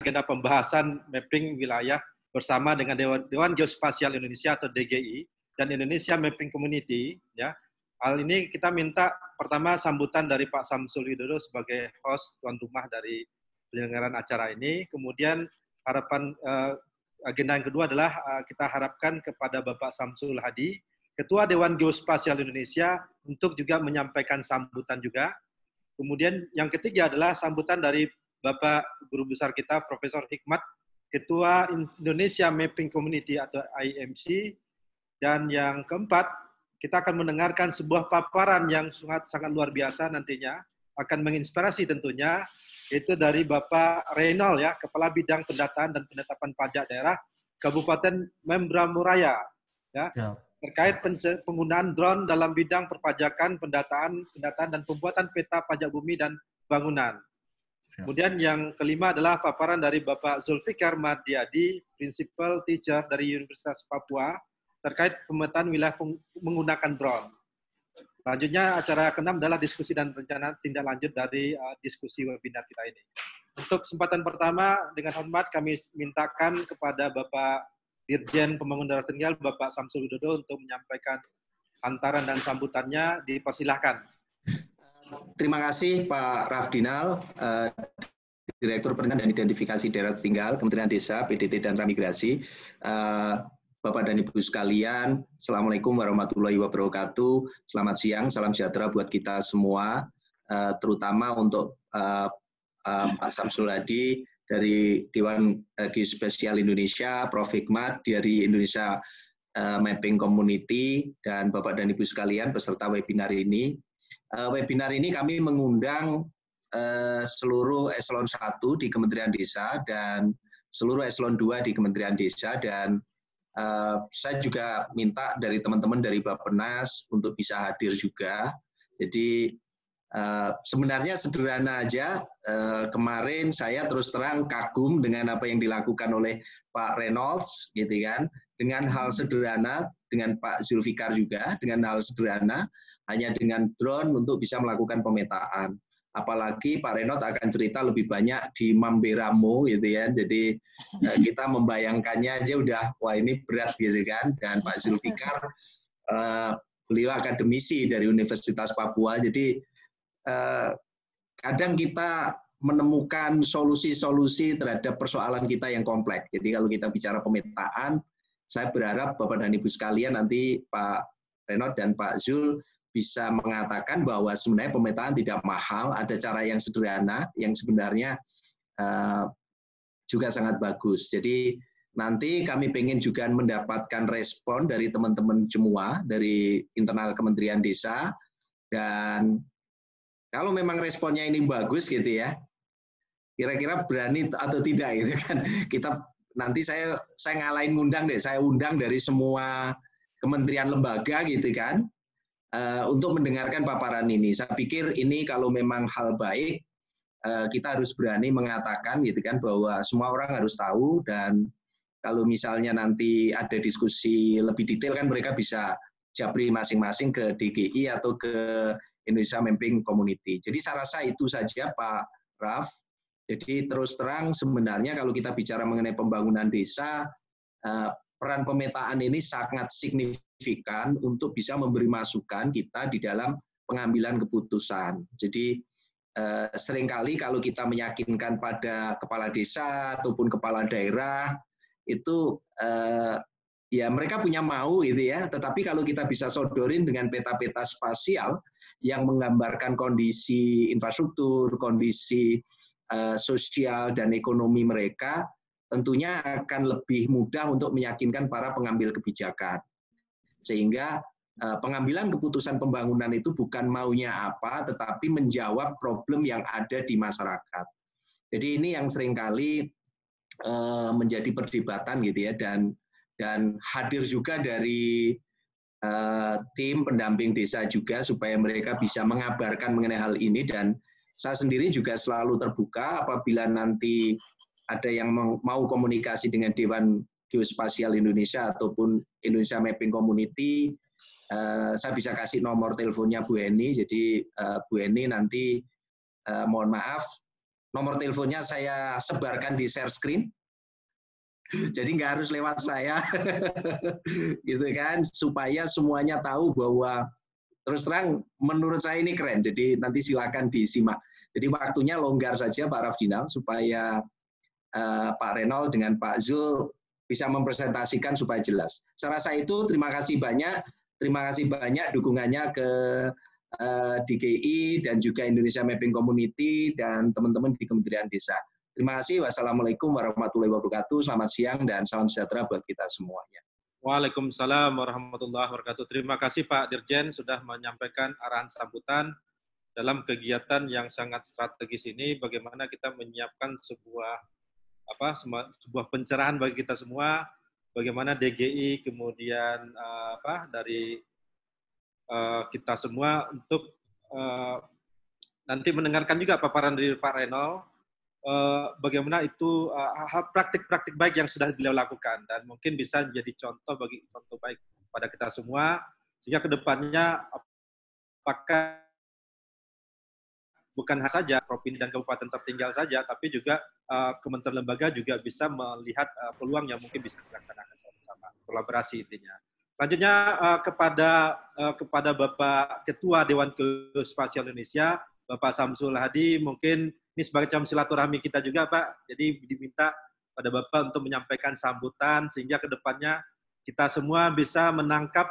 agenda pembahasan mapping wilayah bersama dengan Dewan Geospasial Indonesia atau DGI dan Indonesia Mapping Community. Ya, hal ini kita minta pertama sambutan dari Pak Samsul Widodo sebagai host tuan rumah dari penyelenggaraan acara ini. Kemudian harapan agenda yang kedua adalah kita harapkan kepada Bapak Samsul Hadi, Ketua Dewan Geospasial Indonesia, untuk juga menyampaikan sambutan juga. Kemudian yang ketiga adalah sambutan dari Bapak Guru Besar kita, Profesor Hikmat, Ketua Indonesia Mapping Community atau IMC. Dan yang keempat, kita akan mendengarkan sebuah paparan yang sangat luar biasa nantinya, akan menginspirasi tentunya, yaitu dari Bapak Reynold, ya, Kepala Bidang Pendataan dan Penetapan Pajak Daerah Kabupaten Membramuraya, ya, terkait penggunaan drone dalam bidang perpajakan, pendataan dan pembuatan peta pajak bumi dan bangunan. Kemudian yang kelima adalah paparan dari Bapak Zulfikar Mardiadi, Principal Teacher dari Universitas Papua, terkait pemetaan wilayah menggunakan drone. Selanjutnya acara ke-6 adalah diskusi dan rencana tindak lanjut dari diskusi webinar kita ini. Untuk kesempatan pertama, dengan hormat kami mintakan kepada Bapak Dirjen Pembangunan Daerah Tertinggal, Bapak Samsul Widodo, untuk menyampaikan hantaran dan sambutannya. Dipersilahkan. Terima kasih Pak Rafdinal, Direktur Perencanaan dan Identifikasi Daerah Tertinggal, Kementerian Desa, PDT dan Transmigrasi. Bapak dan Ibu sekalian, Assalamualaikum warahmatullahi wabarakatuh. Selamat siang, salam sejahtera buat kita semua, terutama untuk Pak Samsul Hadi dari Dewan Geospasial Indonesia, Prof. Hikmat dari Indonesia Mapping Community, dan Bapak dan Ibu sekalian peserta webinar ini. Webinar ini kami mengundang seluruh eselon 1 di Kementerian Desa dan seluruh eselon 2 di Kementerian Desa, dan saya juga minta dari teman-teman dari Bappenas untuk bisa hadir juga. Jadi sebenarnya sederhana aja, kemarin saya terus terang kagum dengan apa yang dilakukan oleh Pak Reynolds, gitu kan, dengan hal sederhana, dengan Pak Zulfikar juga, dengan hal sederhana, hanya dengan drone untuk bisa melakukan pemetaan. Apalagi Pak Reynolds akan cerita lebih banyak di Mamberamo, gitu ya. Jadi kita membayangkannya aja udah, wah ini berat gitu kan. Dan Pak Zulfikar, beliau akademisi dari Universitas Papua. Jadi kadang kita menemukan solusi-solusi terhadap persoalan kita yang kompleks. Jadi kalau kita bicara pemetaan, saya berharap Bapak dan Ibu sekalian nanti Pak Reynolds dan Pak Zul bisa mengatakan bahwa sebenarnya pemetaan tidak mahal, ada cara yang sederhana, yang sebenarnya juga sangat bagus. Jadi nanti kami ingin juga mendapatkan respon dari teman-teman semua, dari internal Kementerian Desa, dan kalau memang responnya ini bagus gitu ya, kira-kira berani atau tidak gitu kan. Kita nanti saya ngalahin ngundang deh, saya undang dari semua kementerian lembaga gitu kan, untuk mendengarkan paparan ini. Saya pikir ini kalau memang hal baik, kita harus berani mengatakan gitu kan, bahwa semua orang harus tahu, dan kalau misalnya nanti ada diskusi lebih detail kan mereka bisa japri masing-masing ke DGI atau ke Indonesia Mapping Community. Jadi saya rasa itu saja Pak Raf. Jadi terus terang sebenarnya kalau kita bicara mengenai pembangunan desa, peran pemetaan ini sangat signifikan untuk bisa memberi masukan kita di dalam pengambilan keputusan. Jadi seringkali kalau kita meyakinkan pada kepala desa ataupun kepala daerah, itu ya mereka punya mau gitu ya, tetapi kalau kita bisa sodorin dengan peta-peta spasial yang menggambarkan kondisi infrastruktur, kondisi sosial dan ekonomi mereka, tentunya akan lebih mudah untuk meyakinkan para pengambil kebijakan. Sehingga pengambilan keputusan pembangunan itu bukan maunya apa, tetapi menjawab problem yang ada di masyarakat. Jadi ini yang seringkali menjadi perdebatan gitu ya, dan hadir juga dari tim pendamping desa juga supaya mereka bisa mengabarkan mengenai hal ini, dan saya sendiri juga selalu terbuka apabila nanti ada yang mau komunikasi dengan Dewan Geospasial Indonesia ataupun Indonesia Mapping Community, saya bisa kasih nomor teleponnya Bu Eni. Jadi Bu Eni nanti mohon maaf nomor teleponnya saya sebarkan di share screen. Jadi nggak harus lewat saya, gitu kan, supaya semuanya tahu bahwa terus terang menurut saya ini keren. Jadi nanti silakan disimak. Jadi waktunya longgar saja Pak Rafdinal supaya Pak Reynold dengan Pak Zul bisa mempresentasikan supaya jelas. Saya rasa itu terima kasih banyak dukungannya ke DGI dan juga Indonesia Mapping Community dan teman-teman di Kementerian Desa. Terima kasih. Wassalamualaikum warahmatullahi wabarakatuh. Selamat siang dan salam sejahtera buat kita semuanya. Waalaikumsalam warahmatullahi wabarakatuh. Terima kasih Pak Dirjen sudah menyampaikan arahan sambutan dalam kegiatan yang sangat strategis ini. Bagaimana kita menyiapkan sebuah pencerahan bagi kita semua. Bagaimana DGI kemudian dari kita semua untuk nanti mendengarkan juga paparan dari Pak Reynold. Bagaimana itu praktik-praktik baik yang sudah beliau lakukan dan mungkin bisa jadi contoh baik pada kita semua sehingga kedepannya apakah bukan hanya saja provinsi dan kabupaten tertinggal saja tapi juga kementerian lembaga juga bisa melihat peluang yang mungkin bisa dilaksanakan sama-sama, kolaborasi intinya. Selanjutnya kepada Bapak Ketua Dewan Geospasial Indonesia, Bapak Samsul Hadi, mungkin ini sebagai macam silaturahmi kita juga, Pak. Jadi diminta pada Bapak untuk menyampaikan sambutan sehingga kedepannya kita semua bisa menangkap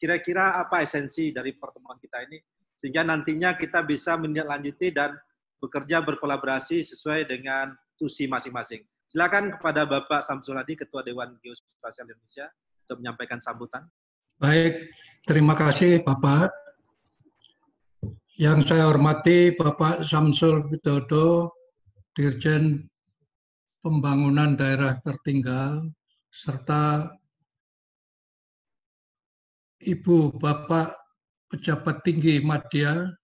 kira-kira apa esensi dari pertemuan kita ini sehingga nantinya kita bisa menindaklanjuti dan bekerja berkolaborasi sesuai dengan tusi masing-masing. Silakan kepada Bapak Samsul Hadi, Ketua Dewan Geospasial Indonesia, untuk menyampaikan sambutan. Baik, terima kasih Bapak. Yang saya hormati Bapak Samsul Widodo, Dirjen Pembangunan Daerah Tertinggal, serta Ibu Bapak Pejabat Tinggi Madya,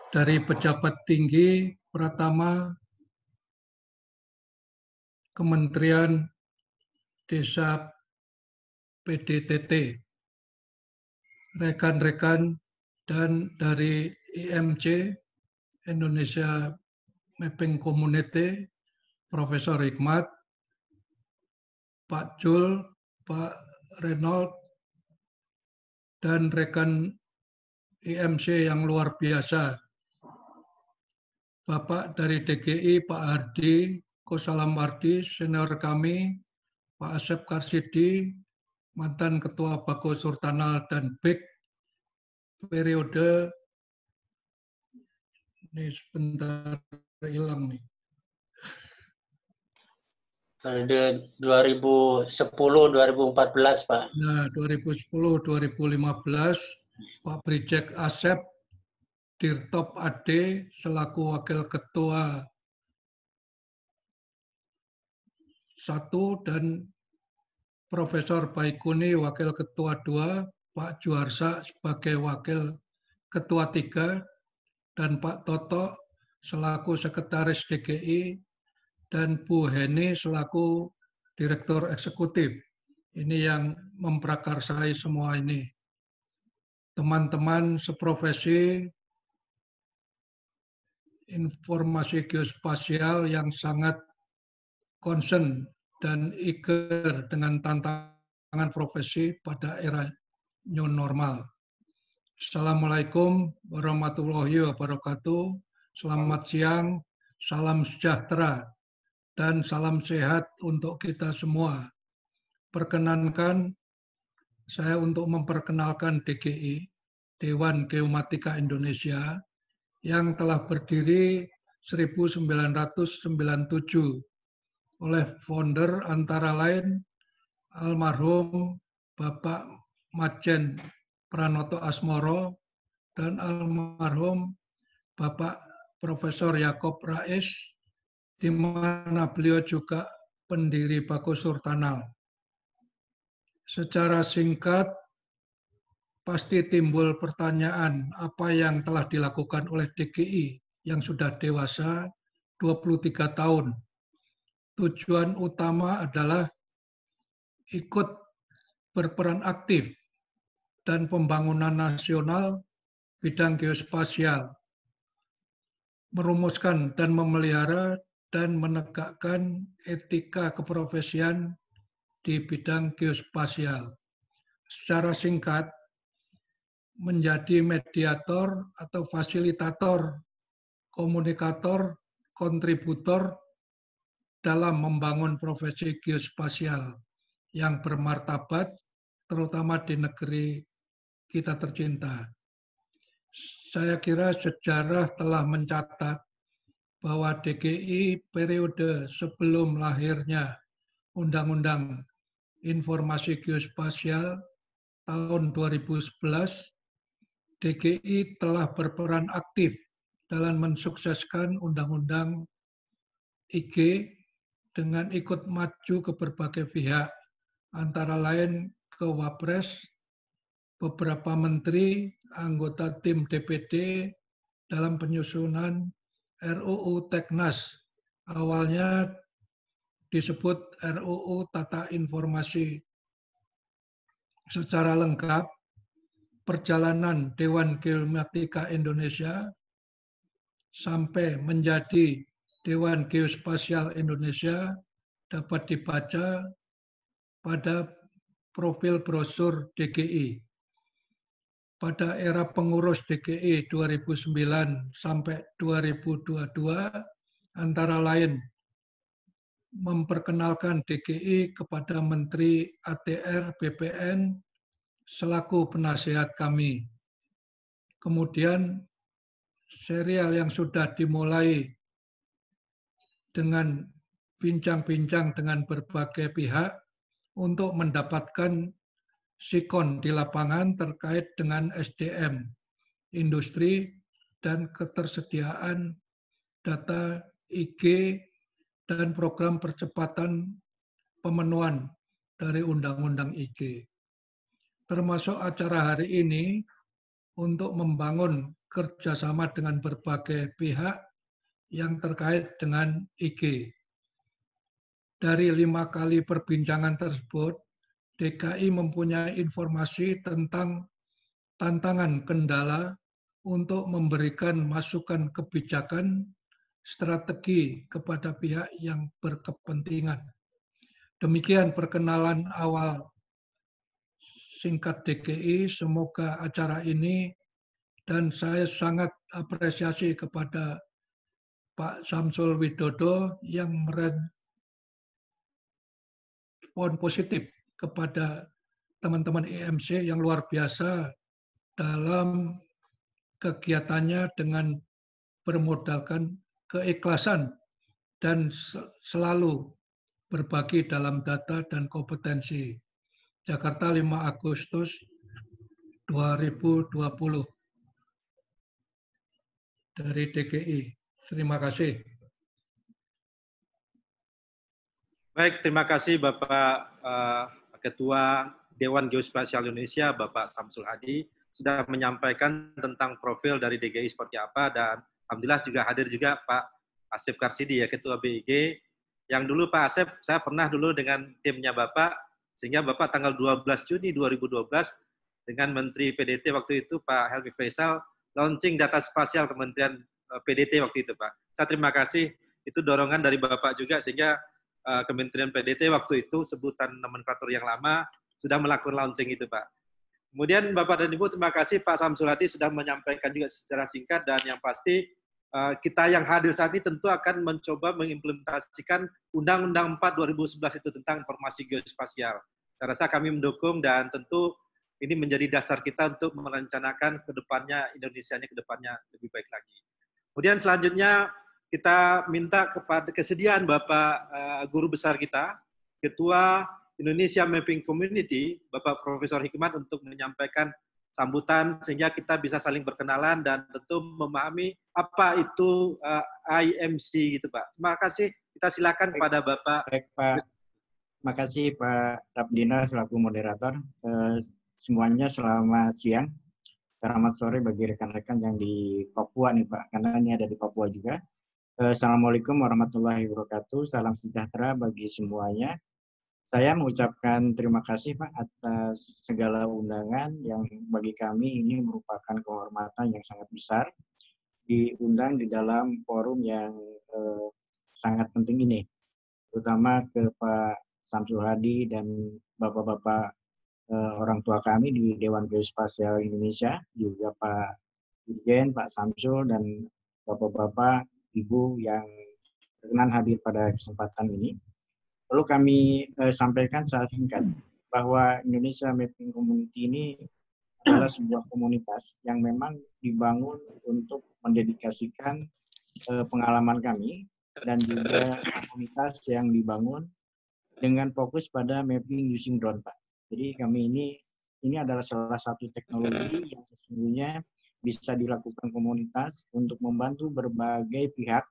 dari Pejabat Tinggi Pratama Kementerian Desa PDTT, rekan-rekan dan dari IMC, Indonesia Mapping Community, Profesor Hikmat, Pak Jul, Pak Reynold, dan rekan IMC yang luar biasa, Bapak dari DGI, Pak Hardi, Kosalam Wardi, senior kami, Pak Asep Karsidi, mantan Ketua Bako Surtanal dan BIK, periode, ini sebentar hilang nih. Periode 2010-2014, Pak. Nah, 2010-2015, Pak Brijek Asep, Dirtop AD, selaku Wakil Ketua 1, dan Profesor Baikuni, Wakil Ketua 2, Pak Juarsa sebagai Wakil Ketua 3, dan Pak Toto selaku Sekretaris DGI, dan Bu Heni selaku Direktur Eksekutif. Ini yang memprakarsai semua ini. Teman-teman seprofesi informasi geospasial yang sangat concern dan eager dengan tantangan profesi pada era new normal. Assalamualaikum warahmatullahi wabarakatuh. Selamat siang, salam sejahtera, dan salam sehat untuk kita semua. Perkenankan saya untuk memperkenalkan DGI, Dewan Geomatika Indonesia, yang telah berdiri 1997 oleh founder antara lain almarhum Bapak Majen Pranoto Asmoro dan almarhum Bapak Profesor Yaakob Rais, di mana beliau juga pendiri Bako Surtanal. Secara singkat, pasti timbul pertanyaan apa yang telah dilakukan oleh DGI yang sudah dewasa 23 tahun. Tujuan utama adalah ikut berperan aktif dan pembangunan nasional bidang geospasial. merumuskan dan memelihara dan menegakkan etika keprofesian di bidang geospasial. Secara singkat, menjadi mediator atau fasilitator, komunikator, kontributor dalam membangun profesi geospasial yang bermartabat, terutama di negeri kita tercinta. Saya kira sejarah telah mencatat bahwa DGI periode sebelum lahirnya Undang-Undang Informasi Geospasial tahun 2011, DGI telah berperan aktif dalam mensukseskan Undang-Undang IG dengan ikut maju ke berbagai pihak, antara lain ke Wapres, beberapa menteri, anggota tim DPD dalam penyusunan RUU Teknas. Awalnya disebut RUU Tata Informasi. Secara lengkap, perjalanan Dewan Geomatika Indonesia sampai menjadi Dewan Geospasial Indonesia dapat dibaca pada profil brosur DGI. Pada era pengurus DGI 2009 sampai 2022, antara lain memperkenalkan DGI kepada Menteri ATR BPN selaku penasihat kami. Kemudian serial yang sudah dimulai dengan bincang-bincang dengan berbagai pihak untuk mendapatkan sikon di lapangan terkait dengan SDM, industri, dan ketersediaan data IG dan program percepatan pemenuhan dari Undang-Undang IG. Termasuk acara hari ini untuk membangun kerjasama dengan berbagai pihak yang terkait dengan IG. Dari 5 kali perbincangan tersebut, DKI mempunyai informasi tentang tantangan kendala untuk memberikan masukan kebijakan strategi kepada pihak yang berkepentingan. Demikian perkenalan awal singkat DGI. Semoga acara ini, dan saya sangat apresiasi kepada Pak Samsul Widodo yang merespon positif kepada teman-teman IMC yang luar biasa dalam kegiatannya dengan bermodalkan keikhlasan dan selalu berbagi dalam data dan kompetensi. Jakarta 5 Agustus 2020 dari DGI. Terima kasih. Baik, terima kasih Bapak Ketua Dewan Geospasial Indonesia, Bapak Samsul Hadi, sudah menyampaikan tentang profil dari DGI seperti apa, dan alhamdulillah juga hadir juga Pak Asep Karsidi, ya, Ketua BIG, yang dulu Pak Asep, saya pernah dulu dengan timnya Bapak, sehingga Bapak tanggal 12 Juni 2012 dengan Menteri PDT waktu itu, Pak Helmi Faisal, launching data spasial Kementerian PDT waktu itu, Pak. Saya terima kasih, itu dorongan dari Bapak juga, sehingga Kementerian PDT waktu itu, sebutan nomenklatur yang lama, sudah melakukan launching itu, Pak. Kemudian Bapak dan Ibu, terima kasih Pak Samsul Hadi sudah menyampaikan juga secara singkat, dan yang pasti kita yang hadir saat ini tentu akan mencoba mengimplementasikan Undang-Undang 4 2011 itu tentang informasi geospasial. Saya rasa kami mendukung, dan tentu ini menjadi dasar kita untuk merencanakan ke depannya Indonesia ini ke depannya lebih baik lagi. Kemudian selanjutnya kita minta kepada kesediaan Bapak Guru Besar kita, Ketua Indonesia Mapping Community, Bapak Profesor Hikmat, untuk menyampaikan sambutan sehingga kita bisa saling berkenalan dan tentu memahami apa itu IMC gitu, Pak. Terima kasih. Kita silakan kepada Bapak. Baik, Pak. Terima kasih Pak Rabdina selaku moderator. Semuanya selamat siang. Selamat sore bagi rekan-rekan yang di Papua nih Pak, karena ini ada di Papua juga. Assalamualaikum warahmatullahi wabarakatuh. Salam sejahtera bagi semuanya. Saya mengucapkan terima kasih Pak atas segala undangan yang bagi kami ini merupakan kehormatan yang sangat besar. diundang di dalam forum yang sangat penting ini, terutama ke Pak Samsul Hadi dan bapak-bapak orang tua kami di Dewan Geospasial Indonesia, juga Pak Dirjen, Pak Samsul, dan bapak-bapak, ibu yang berkenan hadir pada kesempatan ini. Perlu kami sampaikan secara singkat bahwa Indonesia Mapping Community ini adalah sebuah komunitas yang memang dibangun untuk mendedikasikan pengalaman kami, dan juga komunitas yang dibangun dengan fokus pada mapping using drone, Pak. Jadi kami ini adalah salah satu teknologi yang sesungguhnya bisa dilakukan komunitas untuk membantu berbagai pihak,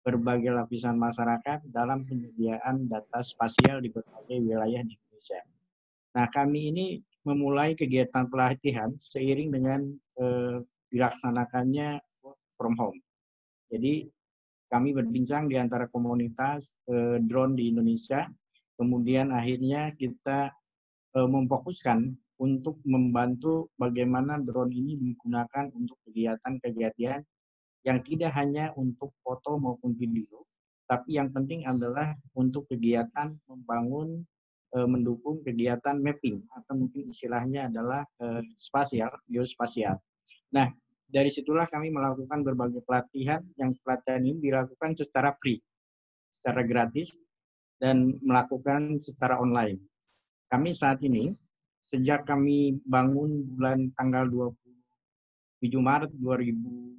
berbagai lapisan masyarakat dalam penyediaan data spasial di berbagai wilayah di Indonesia. Nah, kami ini memulai kegiatan pelatihan seiring dengan dilaksanakannya work from home. Jadi kami berbincang di antara komunitas drone di Indonesia, kemudian akhirnya kita memfokuskan untuk membantu bagaimana drone ini digunakan untuk kegiatan-kegiatan yang tidak hanya untuk foto maupun video, tapi yang penting adalah untuk kegiatan membangun, mendukung kegiatan mapping, atau mungkin istilahnya adalah spasial, geospasial. Nah, dari situlah kami melakukan berbagai pelatihan, yang pelatihan ini dilakukan secara free, secara gratis, dan melakukan secara online. Kami saat ini, sejak kami bangun bulan tanggal 27 Maret 2020,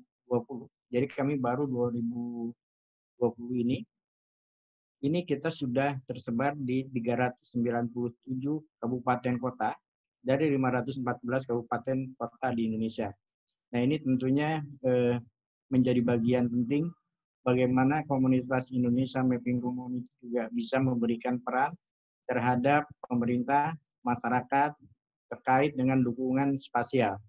jadi kami baru 2020 ini kita sudah tersebar di 397 kabupaten kota dari 514 kabupaten kota di Indonesia. Nah, ini tentunya menjadi bagian penting bagaimana komunitas Indonesia Mapping Community juga bisa memberikan peran terhadap pemerintah, masyarakat terkait dengan dukungan spasial.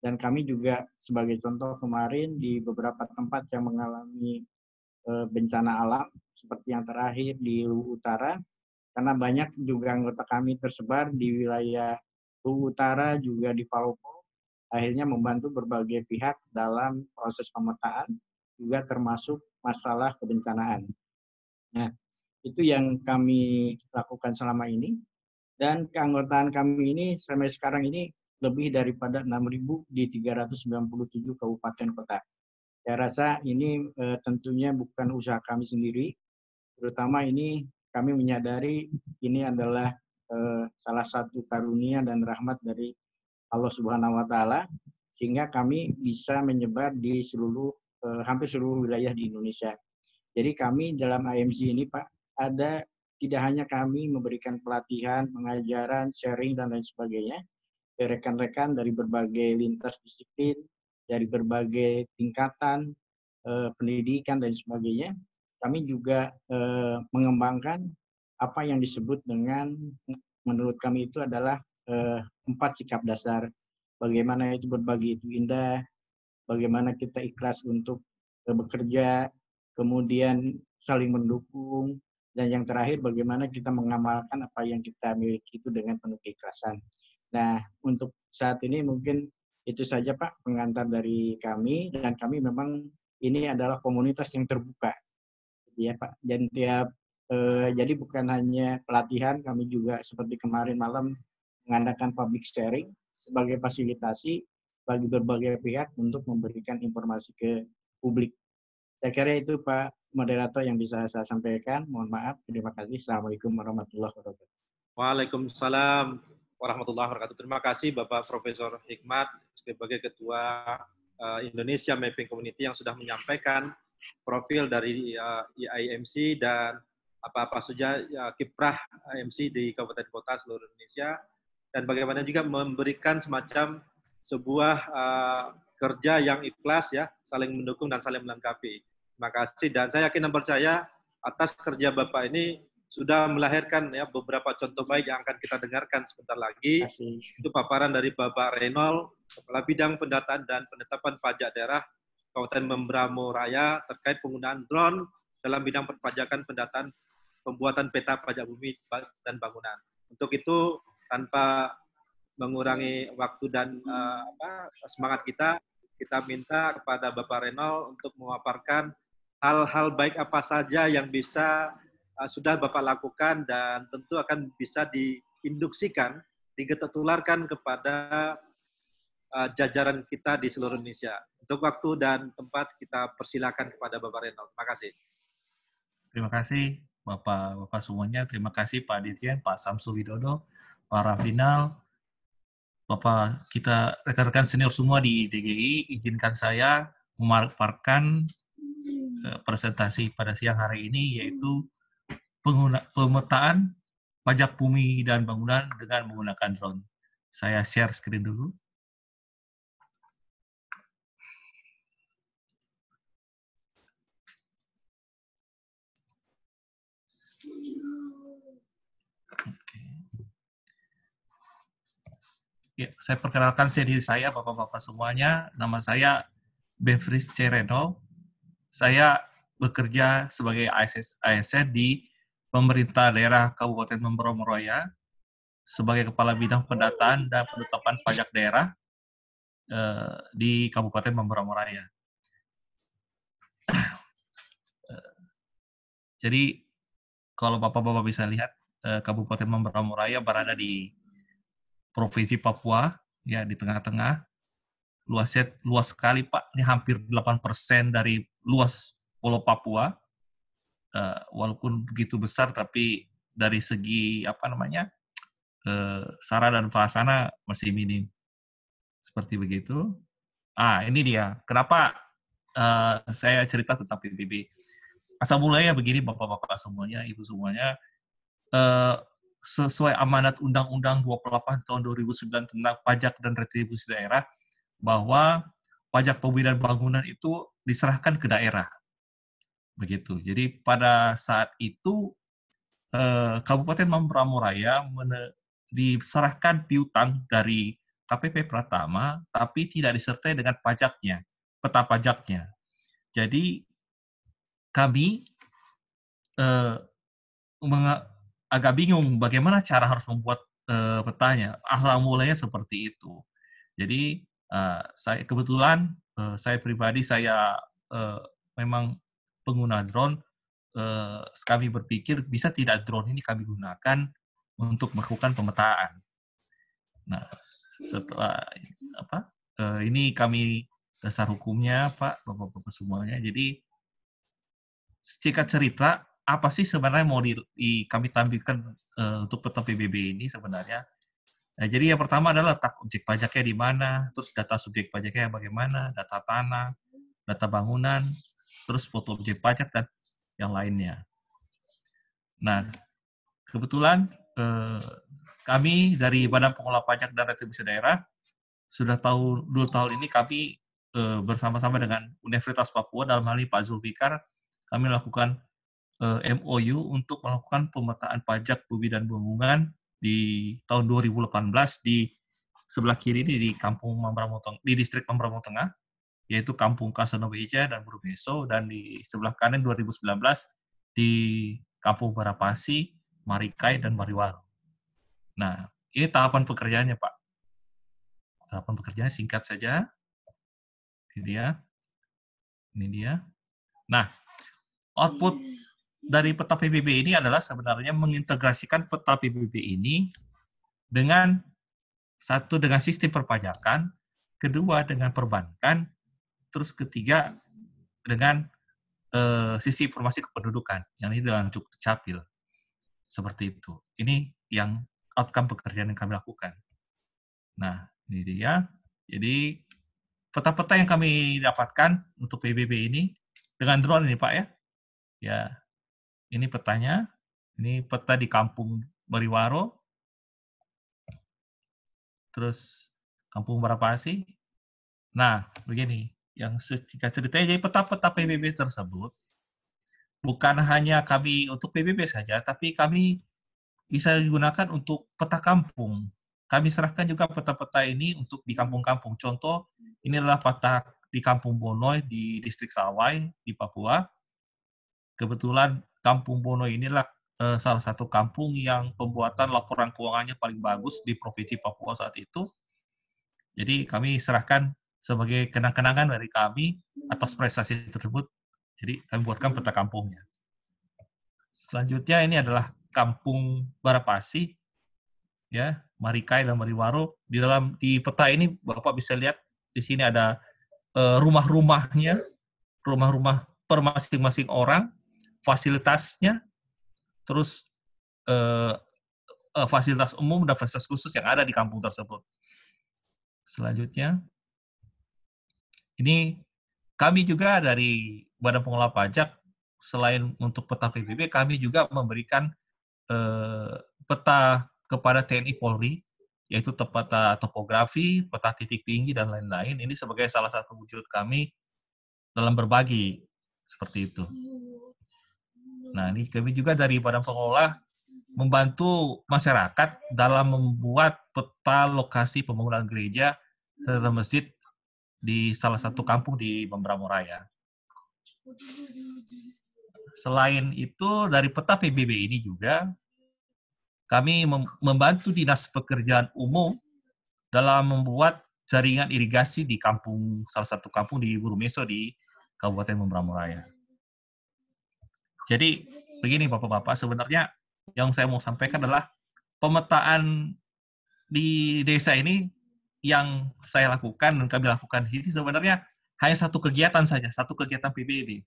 Dan kami juga sebagai contoh kemarin di beberapa tempat yang mengalami bencana alam, seperti yang terakhir di Luwu Utara, karena banyak juga anggota kami tersebar di wilayah Luwu Utara, juga di Palopo, akhirnya membantu berbagai pihak dalam proses pemetaan, juga termasuk masalah kebencanaan. Nah, itu yang kami lakukan selama ini, dan keanggotaan kami ini sampai sekarang ini lebih daripada 6.000 di 397 kabupaten kota. Saya rasa ini tentunya bukan usaha kami sendiri, terutama ini kami menyadari ini adalah salah satu karunia dan rahmat dari Allah Subhanahu wa Ta'ala, sehingga kami bisa menyebar di hampir seluruh wilayah di Indonesia. Jadi kami dalam IMC ini, Pak, ada tidak hanya kami memberikan pelatihan, pengajaran, sharing, dan lain sebagainya ke rekan-rekan dari berbagai lintas disiplin, dari berbagai tingkatan pendidikan dan sebagainya. Kami juga mengembangkan apa yang disebut dengan, menurut kami itu adalah 4 sikap dasar. Bagaimana itu berbagi itu indah, bagaimana kita ikhlas untuk bekerja, kemudian saling mendukung, dan yang terakhir bagaimana kita mengamalkan apa yang kita miliki itu dengan penuh keikhlasan. Nah, untuk saat ini mungkin itu saja, Pak, pengantar dari kami, dan kami memang ini adalah komunitas yang terbuka, ya Pak. Dan jadi bukan hanya pelatihan, kami juga seperti kemarin malam mengadakan public sharing sebagai fasilitasi bagi berbagai pihak untuk memberikan informasi ke publik. Saya kira itu, Pak Moderator, yang bisa saya sampaikan. Mohon maaf. Terima kasih. Assalamualaikum warahmatullahi wabarakatuh. Waalaikumsalam warahmatullahi wabarakatuh. Terima kasih Bapak Profesor Hikmat sebagai Ketua Indonesia Mapping Community yang sudah menyampaikan profil dari IMC dan apa-apa saja kiprah IMC di kabupaten kota seluruh Indonesia, dan bagaimana juga memberikan semacam sebuah kerja yang ikhlas, ya, saling mendukung dan saling melengkapi. Terima kasih, dan saya yakin dan percaya atas kerja Bapak ini sudah melahirkan ya beberapa contoh baik yang akan kita dengarkan sebentar lagi. Itu paparan dari Bapak Reynold, Kepala Bidang Pendataan dan Penetapan Pajak Daerah Kabupaten Membramo Raya terkait penggunaan drone dalam bidang perpajakan, pendataan, pembuatan peta pajak bumi dan bangunan. Untuk itu, tanpa mengurangi waktu dan semangat kita, kita minta kepada Bapak Reynold untuk memaparkan hal-hal baik apa saja yang bisa sudah Bapak lakukan dan tentu akan bisa diinduksikan, ditularkan kepada jajaran kita di seluruh Indonesia. Untuk waktu dan tempat kita persilakan kepada Bapak Reynold. Terima kasih. Terima kasih Bapak semuanya. Terima kasih Pak Ditjen, Pak Samsul Widodo, Pak Rafdinal, Bapak kita rekan-rekan senior semua di DGI. Izinkan saya memaparkan presentasi pada siang hari ini, yaitu pemetaan pajak bumi dan bangunan dengan menggunakan drone. Saya share screen dulu. Ya, saya perkenalkan diri saya, Bapak-Bapak semuanya. Nama saya Befris C. Reynold. Saya bekerja sebagai ASN di Pemerintah Daerah Kabupaten Membramo Raya sebagai Kepala Bidang Pendataan dan Penetapan Pajak Daerah di Kabupaten Membramo Raya. Jadi, kalau Bapak-Bapak bisa lihat, Kabupaten Membramo Raya berada di Provinsi Papua, ya di tengah-tengah. Luasnya luas sekali, Pak. Ini hampir 8% dari luas Pulau Papua. Walaupun begitu besar, tapi dari segi sarana dan prasarana masih minim. Seperti begitu. Ini dia. Kenapa saya cerita tentang PBB? Asal mulanya begini, Bapak-Bapak semuanya, Ibu semuanya, sesuai amanat Undang-Undang 28 tahun 2009 tentang pajak dan retribusi daerah, bahwa pajak bumi dan bangunan itu diserahkan ke daerah. Begitu. Jadi pada saat itu Kabupaten Membramo Raya diserahkan piutang dari KPP Pratama, tapi tidak disertai dengan pajaknya, peta pajaknya. Jadi kami agak bingung bagaimana cara harus membuat petanya. Asal mulanya seperti itu. Jadi saya kebetulan saya pribadi memang pengguna drone. Kami berpikir bisa tidak drone ini kami gunakan untuk melakukan pemetaan. Nah, setelah ini kami dasar hukumnya, Pak, Bapak-Bapak semuanya. Jadi singkat cerita, apa sih sebenarnya mau kami tampilkan untuk peta PBB ini sebenarnya? Nah, jadi yang pertama adalah letak objek pajaknya di mana, terus data subjek pajaknya bagaimana, data tanah, data bangunan, terus foto objek pajak dan yang lainnya. Nah, kebetulan kami dari Badan Pengelola Pajak dan Retribusi Daerah sudah 2 tahun ini kami bersama-sama dengan Universitas Papua, dalam hal ini Pak Zulfikar, kami melakukan MOU untuk melakukan pemetaan pajak bumi dan bangunan di tahun 2018 di sebelah kiri ini di Kampung Membramo Tengah, di distrik Membramo Tengah, yaitu Kampung Kasanobeja dan Burbeso, dan di sebelah kanan 2019 di Kampung Barapasi, Marikai, dan Mariwaro. Nah, ini tahapan pekerjaannya, Pak. Tahapan pekerjaannya singkat saja. Ini dia. Nah, output dari peta PBB ini adalah sebenarnya mengintegrasikan peta PBB ini dengan dengan sistem perpajakan, kedua dengan perbankan, terus ketiga dengan sisi informasi kependudukan, yang ini dengan cukup capil. Seperti itu. Ini yang outcome pekerjaan yang kami lakukan. Nah, ini dia. Jadi, peta-peta yang kami dapatkan untuk PBB ini dengan drone ini, Pak, ya. Ya, ini petanya. Ini peta di Kampung Mariwaro. Terus Kampung Barapasi. Nah, begini. Yang singkat ceritanya, jadi peta-peta PBB tersebut bukan hanya kami untuk PBB saja, tapi kami bisa digunakan untuk peta kampung. Kami serahkan juga peta-peta ini untuk di kampung-kampung. Contoh, ini adalah peta di Kampung Bonoy di distrik Sawai di Papua. Kebetulan Kampung Bonoy inilah salah satu kampung yang pembuatan laporan keuangannya paling bagus di Provinsi Papua saat itu. Jadi kami serahkan sebagai kenang-kenangan dari kami atas prestasi tersebut. Jadi kami buatkan peta kampungnya. Selanjutnya ini adalah Kampung Barapasi, ya, Marikai dan Mariwaro. Di peta ini Bapak bisa lihat di sini ada rumah-rumahnya, rumah-rumah per masing-masing orang, fasilitasnya, terus fasilitas umum dan fasilitas khusus yang ada di kampung tersebut. Selanjutnya, ini kami juga dari Badan Pengelola Pajak, selain untuk peta PBB, kami juga memberikan peta kepada TNI Polri, yaitu peta topografi, peta titik tinggi, dan lain-lain. Ini sebagai salah satu wujud kami dalam berbagi, seperti itu. Nah, ini kami juga dari Badan Pengelola membantu masyarakat dalam membuat peta lokasi pembangunan gereja serta masjid di salah satu kampung di Membramo Raya. Selain itu, dari peta PBB ini juga, kami membantu Dinas Pekerjaan Umum dalam membuat jaringan irigasi di kampung, salah satu kampung di Burumeso di Kabupaten Membramo Raya. Jadi, begini Bapak-Bapak, sebenarnya yang saya mau sampaikan adalah pemetaan di desa ini yang saya lakukan dan kami lakukan di sini sebenarnya hanya satu kegiatan saja, satu kegiatan PBB.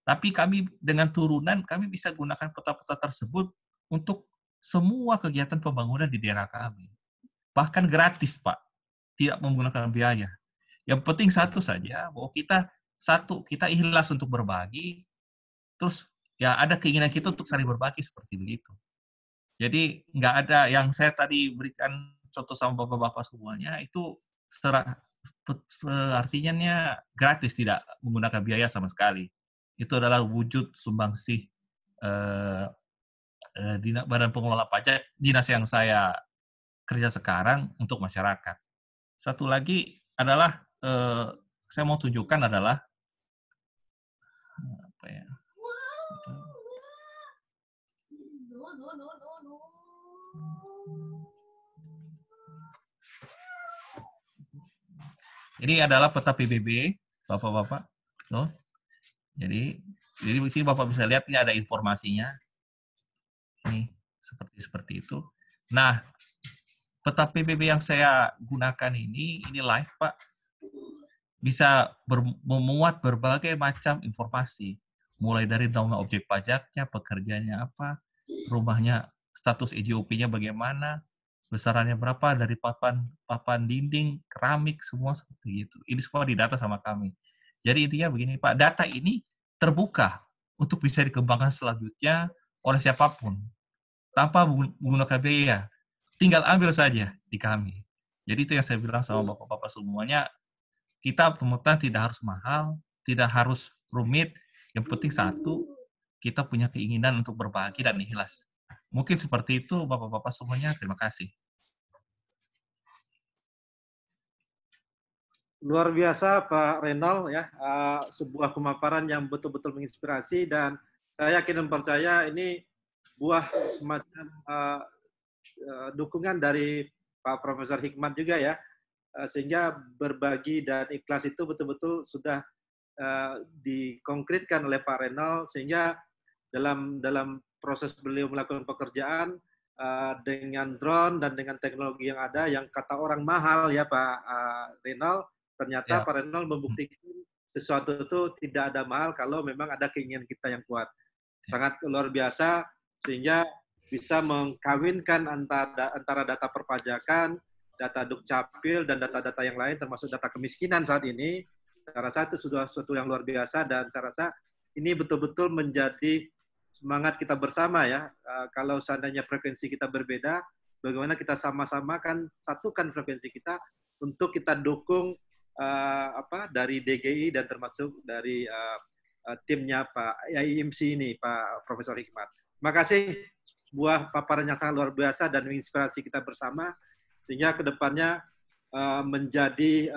Tapi kami dengan turunan, kami bisa gunakan peta-peta tersebut untuk semua kegiatan pembangunan di daerah kami. Bahkan gratis, Pak. Tidak menggunakan biaya. Yang penting satu saja, bahwa kita ikhlas untuk berbagi, terus ya ada keinginan kita untuk saling berbagi seperti begitu. Jadi nggak ada yang saya tadi berikan contoh sama bapak-bapak semuanya, itu artinya gratis, tidak menggunakan biaya sama sekali. Itu adalah wujud sumbangsih Badan Pengelola Pajak, dinas yang saya kerja sekarang untuk masyarakat. Satu lagi adalah saya mau tunjukkan adalah apa ya? Ini adalah peta PBB, Bapak-bapak. Loh. Jadi di sini Bapak bisa lihat ini ada informasinya. Ini seperti itu. Nah, peta PBB yang saya gunakan ini live, Pak. Bisa memuat berbagai macam informasi. Mulai dari nama objek pajaknya, pekerjaannya apa, rumahnya, status EJOP-nya bagaimana, besarannya berapa, dari papan dinding, keramik, semua seperti itu. Ini semua didata sama kami. Jadi intinya begini, Pak, data ini terbuka untuk bisa dikembangkan selanjutnya oleh siapapun, tanpa menggunakan biaya. Tinggal ambil saja di kami. Jadi itu yang saya bilang sama bapak-bapak semuanya, kita pemetaan tidak harus mahal, tidak harus rumit, yang penting satu, kita punya keinginan untuk berbagi dan ikhlas. Mungkin seperti itu bapak-bapak semuanya, terima kasih. Luar biasa Pak Renal ya, sebuah pemaparan yang betul-betul menginspirasi dan saya yakin dan percaya ini buah semacam dukungan dari Pak Profesor Hikmat juga ya, sehingga berbagi dan ikhlas itu betul-betul sudah dikonkretkan oleh Pak Renal, sehingga dalam proses beliau melakukan pekerjaan dengan drone dan dengan teknologi yang ada yang kata orang mahal ya Pak Renal, ternyata ya. Pak Renal membuktikan sesuatu itu tidak ada mahal kalau memang ada keinginan kita yang kuat. Sangat luar biasa, sehingga bisa mengkawinkan antara data perpajakan, data Dukcapil, dan data-data yang lain, termasuk data kemiskinan saat ini. Saya rasa itu sudah sesuatu yang luar biasa, dan saya rasa ini betul-betul menjadi semangat kita bersama ya. Kalau seandainya frekuensi kita berbeda, bagaimana kita sama-sama kan satukan frekuensi kita untuk kita dukung dari DGI dan termasuk dari timnya Pak IMC ini, Pak Profesor Hikmat. Terima kasih, sebuah paparan yang sangat luar biasa dan menginspirasi kita bersama, sehingga kedepannya menjadi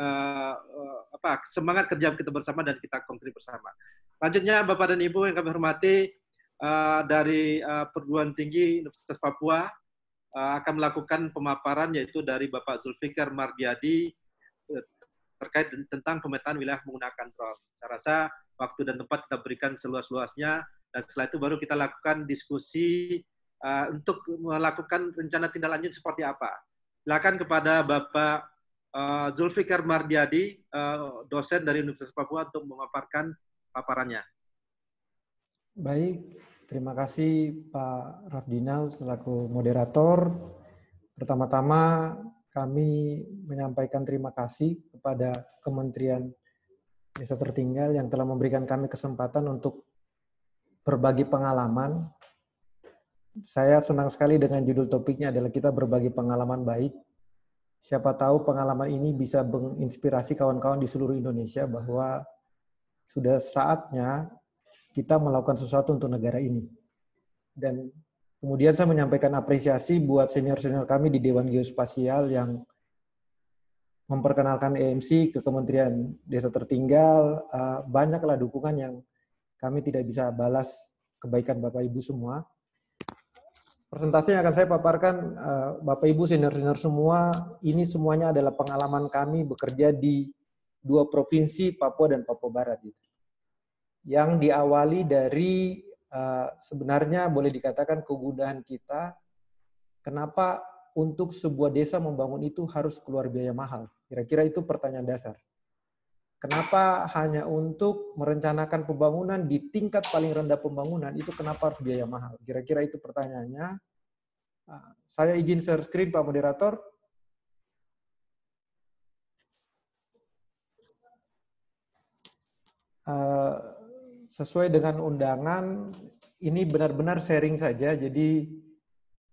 semangat kerja kita bersama dan kita konkret bersama. Lanjutnya Bapak dan Ibu yang kami hormati, dari Perguruan Tinggi Universitas Papua akan melakukan pemaparan, yaitu dari Bapak Zulfikar Mardiadi, terkait tentang pemetaan wilayah menggunakan drone. Saya rasa waktu dan tempat kita berikan seluas-luasnya, dan setelah itu baru kita lakukan diskusi untuk melakukan rencana tindak lanjut seperti apa. Silakan kepada Bapak Zulfikar Mardiadi, dosen dari Universitas Papua, untuk memaparkan paparannya. Baik, terima kasih Pak Rafdinal selaku moderator. Pertama-tama kami menyampaikan terima kasih kepada Kementerian Desa Tertinggal yang telah memberikan kami kesempatan untuk berbagi pengalaman. Saya senang sekali dengan judul topiknya adalah kita berbagi pengalaman baik. Siapa tahu pengalaman ini bisa menginspirasi kawan-kawan di seluruh Indonesia bahwa sudah saatnya kita melakukan sesuatu untuk negara ini. Dan kemudian saya menyampaikan apresiasi buat senior-senior kami di Dewan Geospasial yang memperkenalkan EMC ke Kementerian Desa Tertinggal. Banyaklah dukungan yang kami tidak bisa balas kebaikan Bapak Ibu semua. Presentasi yang akan saya paparkan, Bapak Ibu senior-senior semua, ini semuanya adalah pengalaman kami bekerja di 2 provinsi, Papua dan Papua Barat. Yang diawali dari sebenarnya boleh dikatakan kegundahan kita, kenapa untuk sebuah desa membangun itu harus keluar biaya mahal. Kira-kira itu pertanyaan dasar. Kenapa hanya untuk merencanakan pembangunan di tingkat paling rendah pembangunan itu kenapa harus biaya mahal? Kira-kira itu pertanyaannya. Saya izin share screen Pak Moderator. Sesuai dengan undangan, ini benar-benar sharing saja, jadi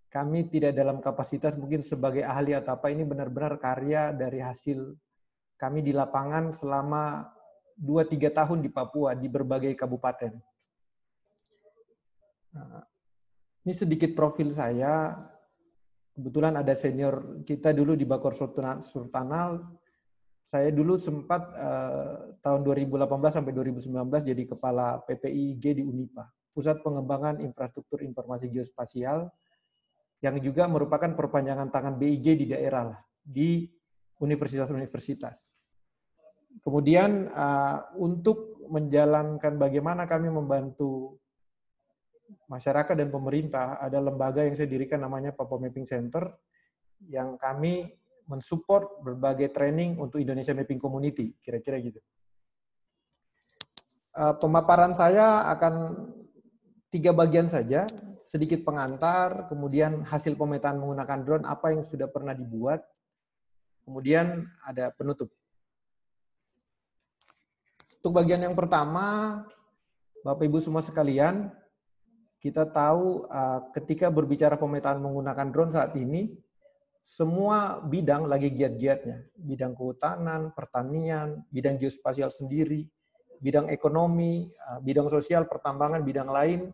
kami tidak dalam kapasitas mungkin sebagai ahli atau apa, ini benar-benar karya dari hasil kami di lapangan selama 2-3 tahun di Papua, di berbagai kabupaten. Ini sedikit profil saya. Kebetulan ada senior kita dulu di Bakor Surtanal. Saya dulu sempat tahun 2018 sampai 2019 jadi kepala PPIG di UNIPA, Pusat Pengembangan Infrastruktur Informasi Geospasial, yang juga merupakan perpanjangan tangan BIG di daerah, di universitas-universitas. Kemudian untuk menjalankan bagaimana kami membantu masyarakat dan pemerintah, ada lembaga yang saya dirikan namanya Papua Mapping Center, yang kami mensupport berbagai training untuk Indonesia Mapping Community, kira-kira gitu. Pemaparan saya akan 3 bagian saja, sedikit pengantar, kemudian hasil pemetaan menggunakan drone, apa yang sudah pernah dibuat, kemudian ada penutup. Untuk bagian yang pertama, Bapak Ibu semua sekalian, kita tahu ketika berbicara pemetaan menggunakan drone saat ini, semua bidang lagi giat-giatnya. Bidang kehutanan, pertanian, bidang geospasial sendiri, bidang ekonomi, bidang sosial, pertambangan, bidang lain.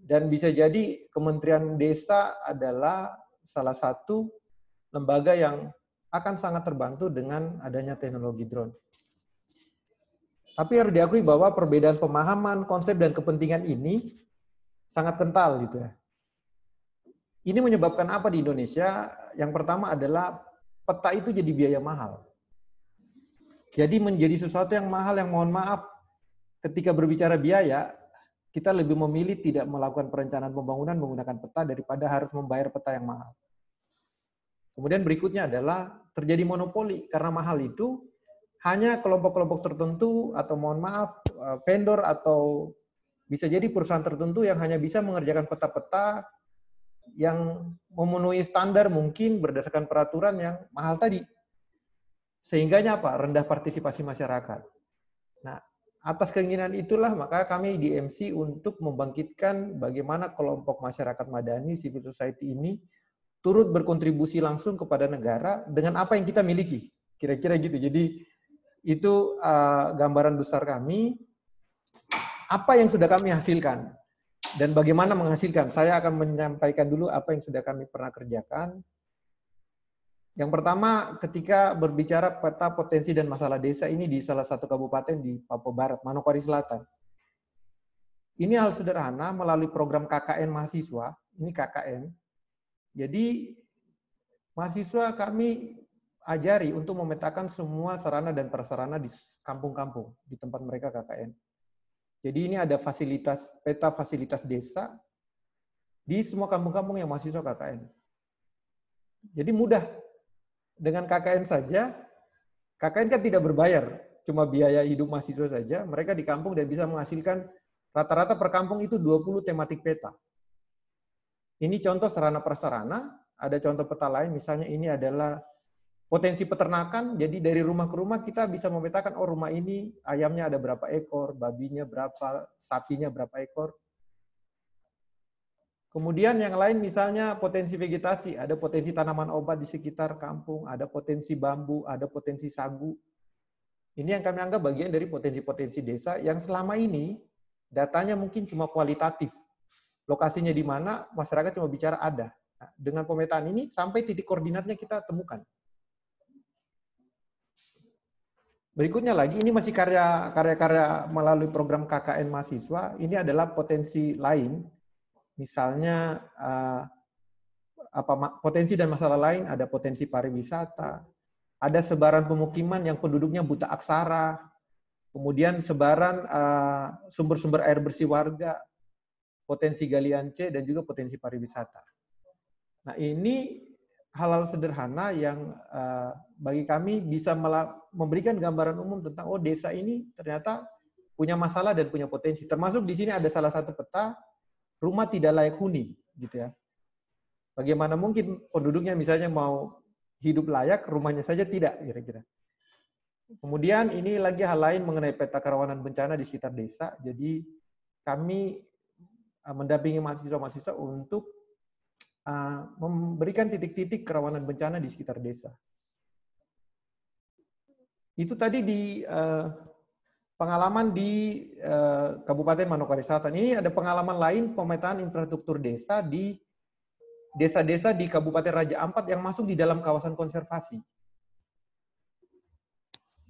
Dan bisa jadi Kementerian Desa adalah salah satu lembaga yang akan sangat terbantu dengan adanya teknologi drone. Tapi harus diakui bahwa perbedaan pemahaman, konsep, dan kepentingan ini sangat kental gitu ya. Ini menyebabkan apa di Indonesia? Yang pertama adalah peta itu jadi biaya mahal. Jadi menjadi sesuatu yang mahal yang mohon maaf ketika berbicara biaya, kita lebih memilih tidak melakukan perencanaan pembangunan menggunakan peta daripada harus membayar peta yang mahal. Kemudian berikutnya adalah terjadi monopoli karena mahal itu hanya kelompok-kelompok tertentu atau mohon maaf vendor atau bisa jadi perusahaan tertentu yang hanya bisa mengerjakan peta-peta yang memenuhi standar mungkin berdasarkan peraturan yang mahal tadi. Sehingganya apa? Rendah partisipasi masyarakat. Nah, atas keinginan itulah maka kami di MC untuk membangkitkan bagaimana kelompok masyarakat madani, civil society ini turut berkontribusi langsung kepada negara dengan apa yang kita miliki. Kira-kira gitu. Jadi itu gambaran besar kami. Apa yang sudah kami hasilkan dan bagaimana menghasilkan. Saya akan menyampaikan dulu apa yang sudah kami pernah kerjakan. Yang pertama, ketika berbicara peta potensi dan masalah desa ini di salah satu kabupaten di Papua Barat, Manokwari Selatan. Ini hal sederhana melalui program KKN mahasiswa, ini KKN. Jadi mahasiswa kami ajari untuk memetakan semua sarana dan prasarana di kampung-kampung, di tempat mereka KKN. Jadi ini ada peta fasilitas desa di semua kampung-kampung yang mahasiswa KKN. Jadi mudah. Dengan KKN saja, KKN kan tidak berbayar, cuma biaya hidup mahasiswa saja, mereka di kampung dan bisa menghasilkan rata-rata per kampung itu 20 tematik peta. Ini contoh sarana prasarana, ada contoh peta lain, misalnya ini adalah potensi peternakan, jadi dari rumah ke rumah kita bisa memetakan, oh rumah ini ayamnya ada berapa ekor, babinya berapa, sapinya berapa ekor. Kemudian yang lain misalnya potensi vegetasi, ada potensi tanaman obat di sekitar kampung, ada potensi bambu, ada potensi sagu. Ini yang kami anggap bagian dari potensi-potensi desa yang selama ini datanya mungkin cuma kualitatif. Lokasinya di mana, masyarakat cuma bicara ada. Nah, dengan pemetaan ini sampai titik koordinatnya kita temukan. Berikutnya lagi, ini masih karya-karya melalui program KKN mahasiswa. Ini adalah potensi lain, misalnya potensi dan masalah lain. Ada potensi pariwisata, ada sebaran pemukiman yang penduduknya buta aksara, kemudian sebaran sumber-sumber air bersih warga, potensi galian C dan juga potensi pariwisata. Nah ini hal-hal sederhana yang bagi kami bisa memberikan gambaran umum tentang oh desa ini ternyata punya masalah dan punya potensi. Termasuk di sini ada salah satu peta rumah tidak layak huni, gitu ya. Bagaimana mungkin penduduknya misalnya mau hidup layak, rumahnya saja tidak, kira-kira. Kemudian ini lagi hal lain mengenai peta kerawanan bencana di sekitar desa. Jadi kami mendampingi mahasiswa-mahasiswa untuk memberikan titik-titik kerawanan bencana di sekitar desa. Itu tadi di pengalaman di Kabupaten Manokwari Selatan. Ini ada pengalaman lain pemetaan infrastruktur desa di desa-desa di Kabupaten Raja Ampat yang masuk di dalam kawasan konservasi.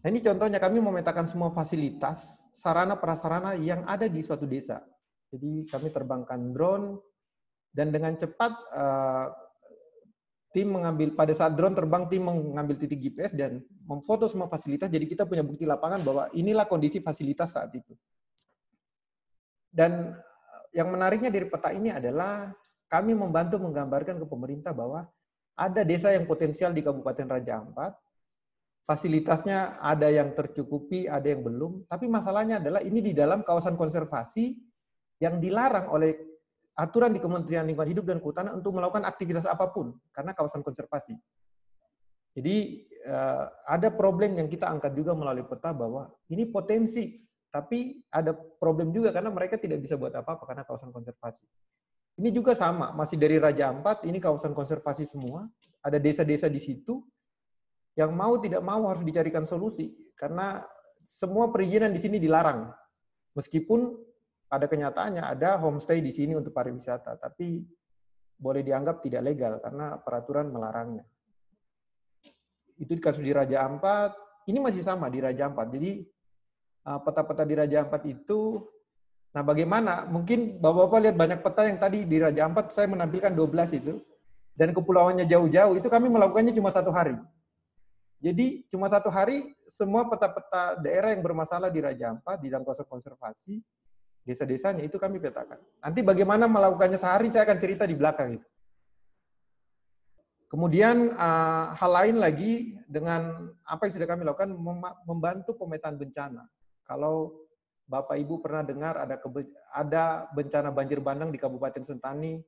Nah, ini contohnya kami memetakan semua fasilitas, sarana prasarana yang ada di suatu desa. Jadi kami terbangkan drone, dan dengan cepat tim mengambil, pada saat drone terbang, tim mengambil titik GPS dan memfoto semua fasilitas, jadi kita punya bukti lapangan bahwa inilah kondisi fasilitas saat itu. Dan yang menariknya dari peta ini adalah kami membantu menggambarkan ke pemerintah bahwa ada desa yang potensial di Kabupaten Raja Ampat, fasilitasnya ada yang tercukupi, ada yang belum, tapi masalahnya adalah ini di dalam kawasan konservasi yang dilarang oleh aturan di Kementerian Lingkungan Hidup dan Kehutanan untuk melakukan aktivitas apapun karena kawasan konservasi. Jadi ada problem yang kita angkat juga melalui peta bahwa ini potensi, tapi ada problem juga karena mereka tidak bisa buat apa-apa karena kawasan konservasi. Ini juga sama, masih dari Raja Ampat, ini kawasan konservasi semua, ada desa-desa di situ yang mau tidak mau harus dicarikan solusi karena semua perizinan di sini dilarang. Meskipun pada kenyataannya ada homestay di sini untuk pariwisata, tapi boleh dianggap tidak legal karena peraturan melarangnya. Itu kasus di Raja Ampat, ini masih sama di Raja Ampat. Jadi peta-peta di Raja Ampat itu, nah bagaimana? Mungkin Bapak-Bapak lihat banyak peta yang tadi di Raja Ampat, saya menampilkan 12 itu, dan kepulauannya jauh-jauh, itu kami melakukannya cuma 1 hari. Jadi cuma 1 hari, semua peta-peta daerah yang bermasalah di Raja Ampat, di dalam kawasan konservasi, desa-desanya itu kami petakan. Nanti bagaimana melakukannya sehari saya akan cerita di belakang itu. Kemudian hal lain lagi dengan apa yang sudah kami lakukan membantu pemetaan bencana. Kalau Bapak Ibu pernah dengar ada bencana banjir bandang di Kabupaten Sentani,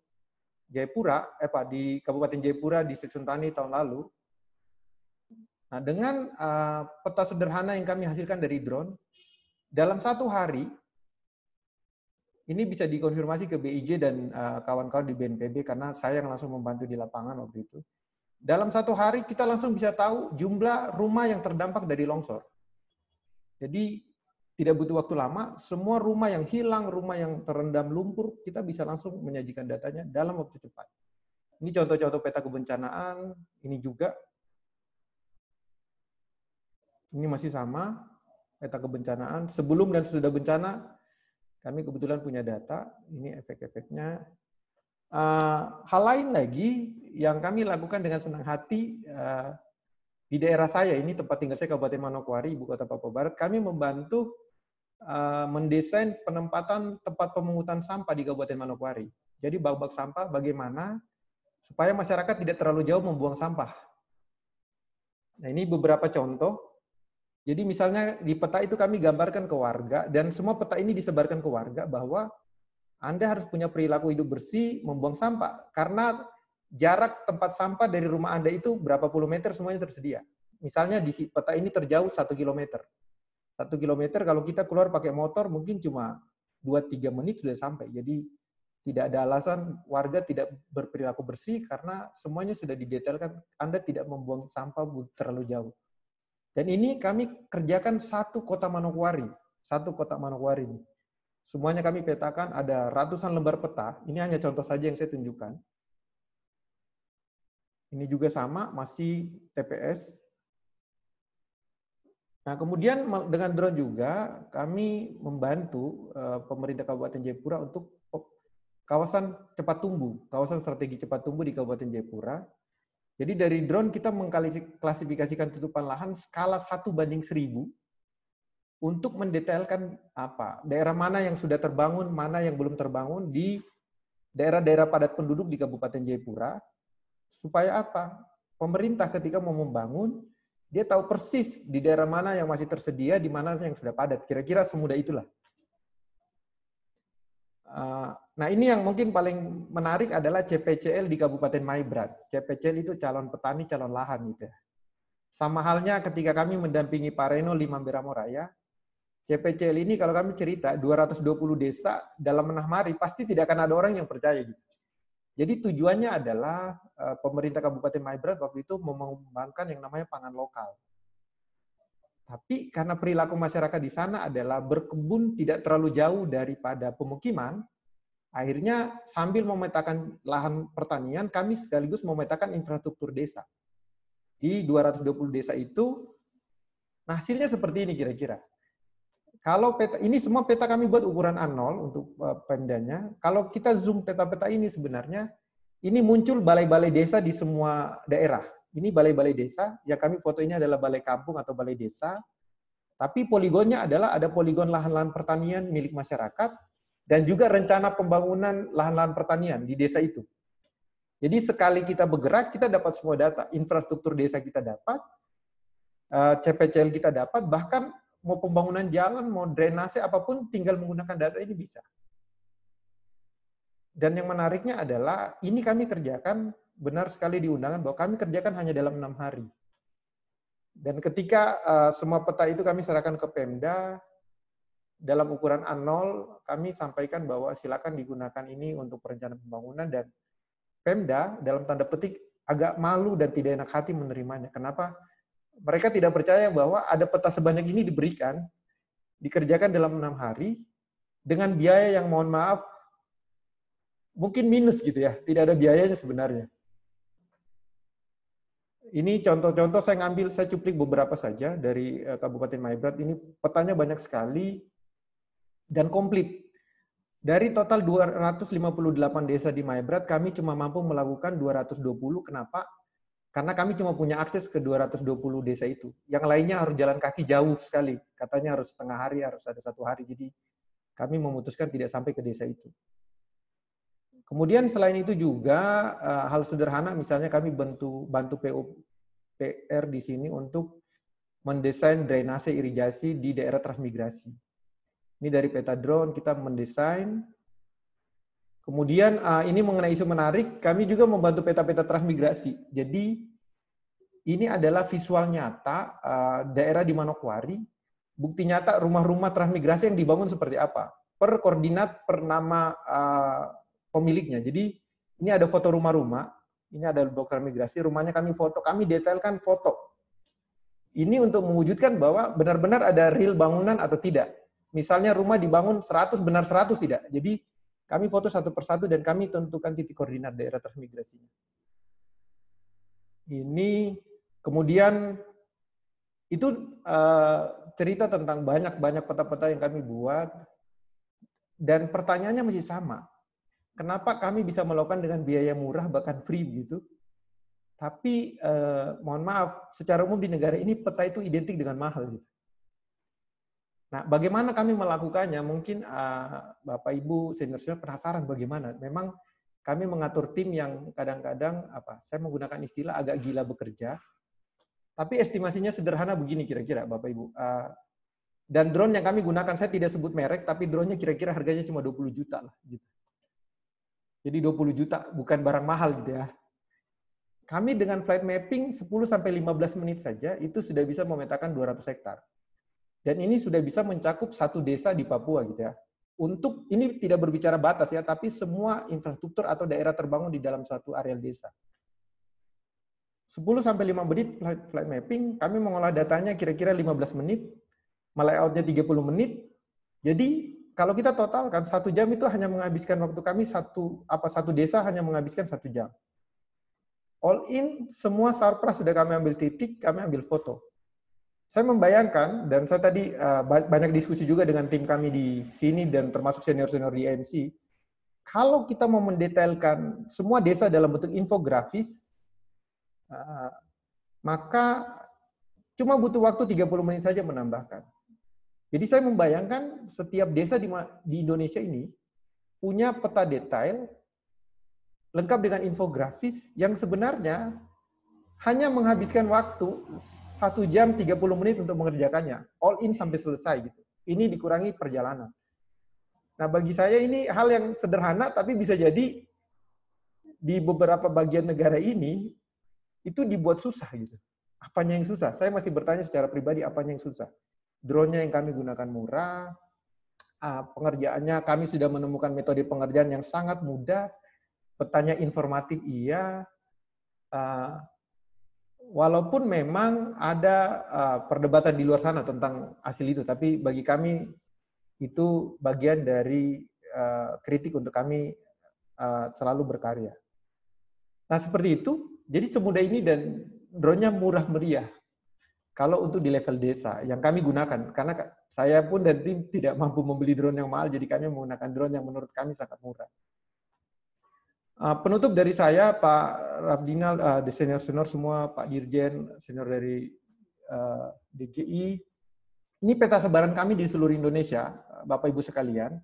Jayapura, di Kabupaten Jayapura, Distrik Sentani tahun lalu. Nah, dengan peta sederhana yang kami hasilkan dari drone, dalam 1 hari ini bisa dikonfirmasi ke BIJ dan kawan-kawan di BNPB karena saya yang langsung membantu di lapangan waktu itu. Dalam 1 hari kita langsung bisa tahu jumlah rumah yang terdampak dari longsor. Jadi tidak butuh waktu lama, semua rumah yang hilang, rumah yang terendam lumpur, kita bisa langsung menyajikan datanya dalam waktu cepat. Ini contoh-contoh peta kebencanaan, ini juga. Ini masih sama, peta kebencanaan. Sebelum dan sesudah bencana, kami kebetulan punya data, ini efek-efeknya. Hal lain lagi yang kami lakukan dengan senang hati, di di daerah saya, ini tempat tinggal saya Kabupaten Manokwari, Ibu Kota Papua Barat, kami membantu mendesain penempatan tempat pemungutan sampah di Kabupaten Manokwari. Jadi bak-bak sampah bagaimana supaya masyarakat tidak terlalu jauh membuang sampah. Nah, ini beberapa contoh. Jadi misalnya di peta itu kami gambarkan ke warga, dan semua peta ini disebarkan ke warga bahwa Anda harus punya perilaku hidup bersih, membuang sampah. Karena jarak tempat sampah dari rumah Anda itu berapa puluh meter semuanya tersedia. Misalnya di peta ini terjauh 1 kilometer. 1 kilometer kalau kita keluar pakai motor mungkin cuma 2-3 menit sudah sampai. Jadi tidak ada alasan warga tidak berperilaku bersih karena semuanya sudah didetailkan. Anda tidak membuang sampah terlalu jauh. Dan ini kami kerjakan satu kota Manokwari. Satu kota Manokwari. Semuanya kami petakan, ada ratusan lembar peta. Ini hanya contoh saja yang saya tunjukkan. Ini juga sama, masih TPS. Nah, kemudian dengan drone juga kami membantu pemerintah Kabupaten Jayapura untuk kawasan cepat tumbuh, kawasan strategi cepat tumbuh di Kabupaten Jayapura. Jadi dari drone kita mengklasifikasikan tutupan lahan skala 1:1000 untuk mendetailkan daerah mana yang sudah terbangun, mana yang belum terbangun di daerah-daerah padat penduduk di Kabupaten Jayapura. Supaya apa? Pemerintah ketika mau membangun, dia tahu persis di daerah mana yang masih tersedia, di mana yang sudah padat. Kira-kira semudah itulah. Nah, ini yang mungkin paling menarik adalah CPCL di Kabupaten Maibrat. CPCL itu calon petani, calon lahan gitu ya. Sama halnya ketika kami mendampingi Pak Reno di Mamberamo Raya, CPCL ini kalau kami cerita 220 desa dalam 6 hari pasti tidak akan ada orang yang percaya gitu. Jadi tujuannya adalah pemerintah Kabupaten Maibrat waktu itu mengembangkan yang namanya pangan lokal. Tapi karena perilaku masyarakat di sana adalah berkebun tidak terlalu jauh daripada pemukiman, akhirnya sambil memetakan lahan pertanian, kami sekaligus memetakan infrastruktur desa. Di 220 desa itu, nah hasilnya seperti ini kira-kira. Kalau peta, ini semua peta kami buat ukuran A0 untuk Pemdanya. Kalau kita zoom peta-peta ini sebenarnya, ini muncul balai-balai desa di semua daerah. Ini balai-balai desa, yang kami foto ini adalah balai kampung atau balai desa. Tapi poligonnya adalah ada poligon lahan-lahan pertanian milik masyarakat, dan juga rencana pembangunan lahan-lahan pertanian di desa itu. Jadi sekali kita bergerak, kita dapat semua data. Infrastruktur desa kita dapat, CPCL kita dapat, bahkan mau pembangunan jalan, mau drainase, apapun, tinggal menggunakan data ini bisa. Dan yang menariknya adalah, ini kami kerjakan, benar sekali di undangan, bahwa kami kerjakan hanya dalam 6 hari. Dan ketika semua peta itu kami serahkan ke Pemda, dalam ukuran A0, kami sampaikan bahwa silakan digunakan ini untuk perencanaan pembangunan, dan Pemda, dalam tanda petik, agak malu dan tidak enak hati menerimanya. Kenapa? Mereka tidak percaya bahwa ada peta sebanyak ini diberikan, dikerjakan dalam 6 hari, dengan biaya yang mohon maaf, mungkin minus gitu ya, tidak ada biayanya sebenarnya. Ini contoh-contoh saya ngambil, saya cuplik beberapa saja dari Kabupaten Maibrat. Ini petanya banyak sekali dan komplit. Dari total 258 desa di Maibrat, kami cuma mampu melakukan 220. Kenapa? Karena kami cuma punya akses ke 220 desa itu. Yang lainnya harus jalan kaki jauh sekali. Katanya harus setengah hari, harus ada 1 hari. Jadi kami memutuskan tidak sampai ke desa itu. Kemudian selain itu juga hal sederhana, misalnya kami bantu PUPR di sini untuk mendesain drainase irigasi di daerah transmigrasi. Ini dari peta drone kita mendesain. Kemudian ini mengenai isu menarik, kami juga membantu peta-peta transmigrasi. Jadi ini adalah visual nyata daerah di Manokwari, bukti nyata rumah-rumah transmigrasi yang dibangun seperti apa, per koordinat, per nama pemiliknya. Jadi ini ada foto rumah-rumah, ini ada blok transmigrasi, rumahnya kami foto, kami detailkan foto. Ini untuk mewujudkan bahwa benar-benar ada real bangunan atau tidak. Misalnya rumah dibangun 100, benar 100 tidak. Jadi kami foto satu persatu dan kami tentukan titik koordinat daerah transmigrasinya. Ini kemudian itu cerita tentang banyak peta-peta yang kami buat, dan pertanyaannya masih sama. Kenapa kami bisa melakukan dengan biaya murah bahkan free gitu? Tapi mohon maaf, secara umum di negara ini peta itu identik dengan mahal. Gitu. Nah, bagaimana kami melakukannya? Mungkin Bapak Ibu senior-senior penasaran bagaimana. Memang kami mengatur tim yang kadang-kadang saya menggunakan istilah agak gila bekerja. Tapi estimasinya sederhana begini kira-kira Bapak Ibu. Dan drone yang kami gunakan, saya tidak sebut merek, tapi drone-nya kira-kira harganya cuma 20 juta lah. Gitu. Jadi 20 juta, bukan barang mahal gitu ya. Kami dengan flight mapping 10-15 menit saja, itu sudah bisa memetakan 200 hektar. Dan ini sudah bisa mencakup satu desa di Papua gitu ya. Untuk ini tidak berbicara batas ya, tapi semua infrastruktur atau daerah terbangun di dalam satu areal desa. 10-15 menit flight mapping, kami mengolah datanya kira-kira 15 menit, layout-nya 30 menit. Jadi kalau kita totalkan 1 jam itu hanya menghabiskan waktu kami satu desa hanya menghabiskan 1 jam. All in semua sarpras sudah kami ambil titik, kami ambil foto. Saya membayangkan, dan saya tadi banyak diskusi juga dengan tim kami di sini dan termasuk senior-senior di EMC, kalau kita mau mendetailkan semua desa dalam bentuk infografis, maka cuma butuh waktu 30 menit saja menambahkan. Jadi saya membayangkan setiap desa di Indonesia ini punya peta detail lengkap dengan infografis yang sebenarnya hanya menghabiskan waktu 1 jam 30 menit untuk mengerjakannya. All in sampai selesai gitu. Ini dikurangi perjalanan. Nah, bagi saya ini hal yang sederhana, tapi bisa jadi di beberapa bagian negara ini itu dibuat susah gitu. Apanya yang susah? Saya masih bertanya secara pribadi apanya yang susah. Drone-nya yang kami gunakan murah, pengerjaannya kami sudah menemukan metode pengerjaan yang sangat mudah, petanya informatif iya, walaupun memang ada perdebatan di luar sana tentang hasil itu, tapi bagi kami itu bagian dari kritik untuk kami selalu berkarya. Nah seperti itu, jadi semudah ini dan drone-nya murah meriah. Kalau untuk di level desa yang kami gunakan, karena saya pun dan tim tidak mampu membeli drone yang mahal, jadi kami menggunakan drone yang menurut kami sangat murah. Penutup dari saya, Pak Rabdinal, senior-senior semua, Pak Dirjen, senior dari DGI. Ini peta sebaran kami di seluruh Indonesia, Bapak Ibu sekalian.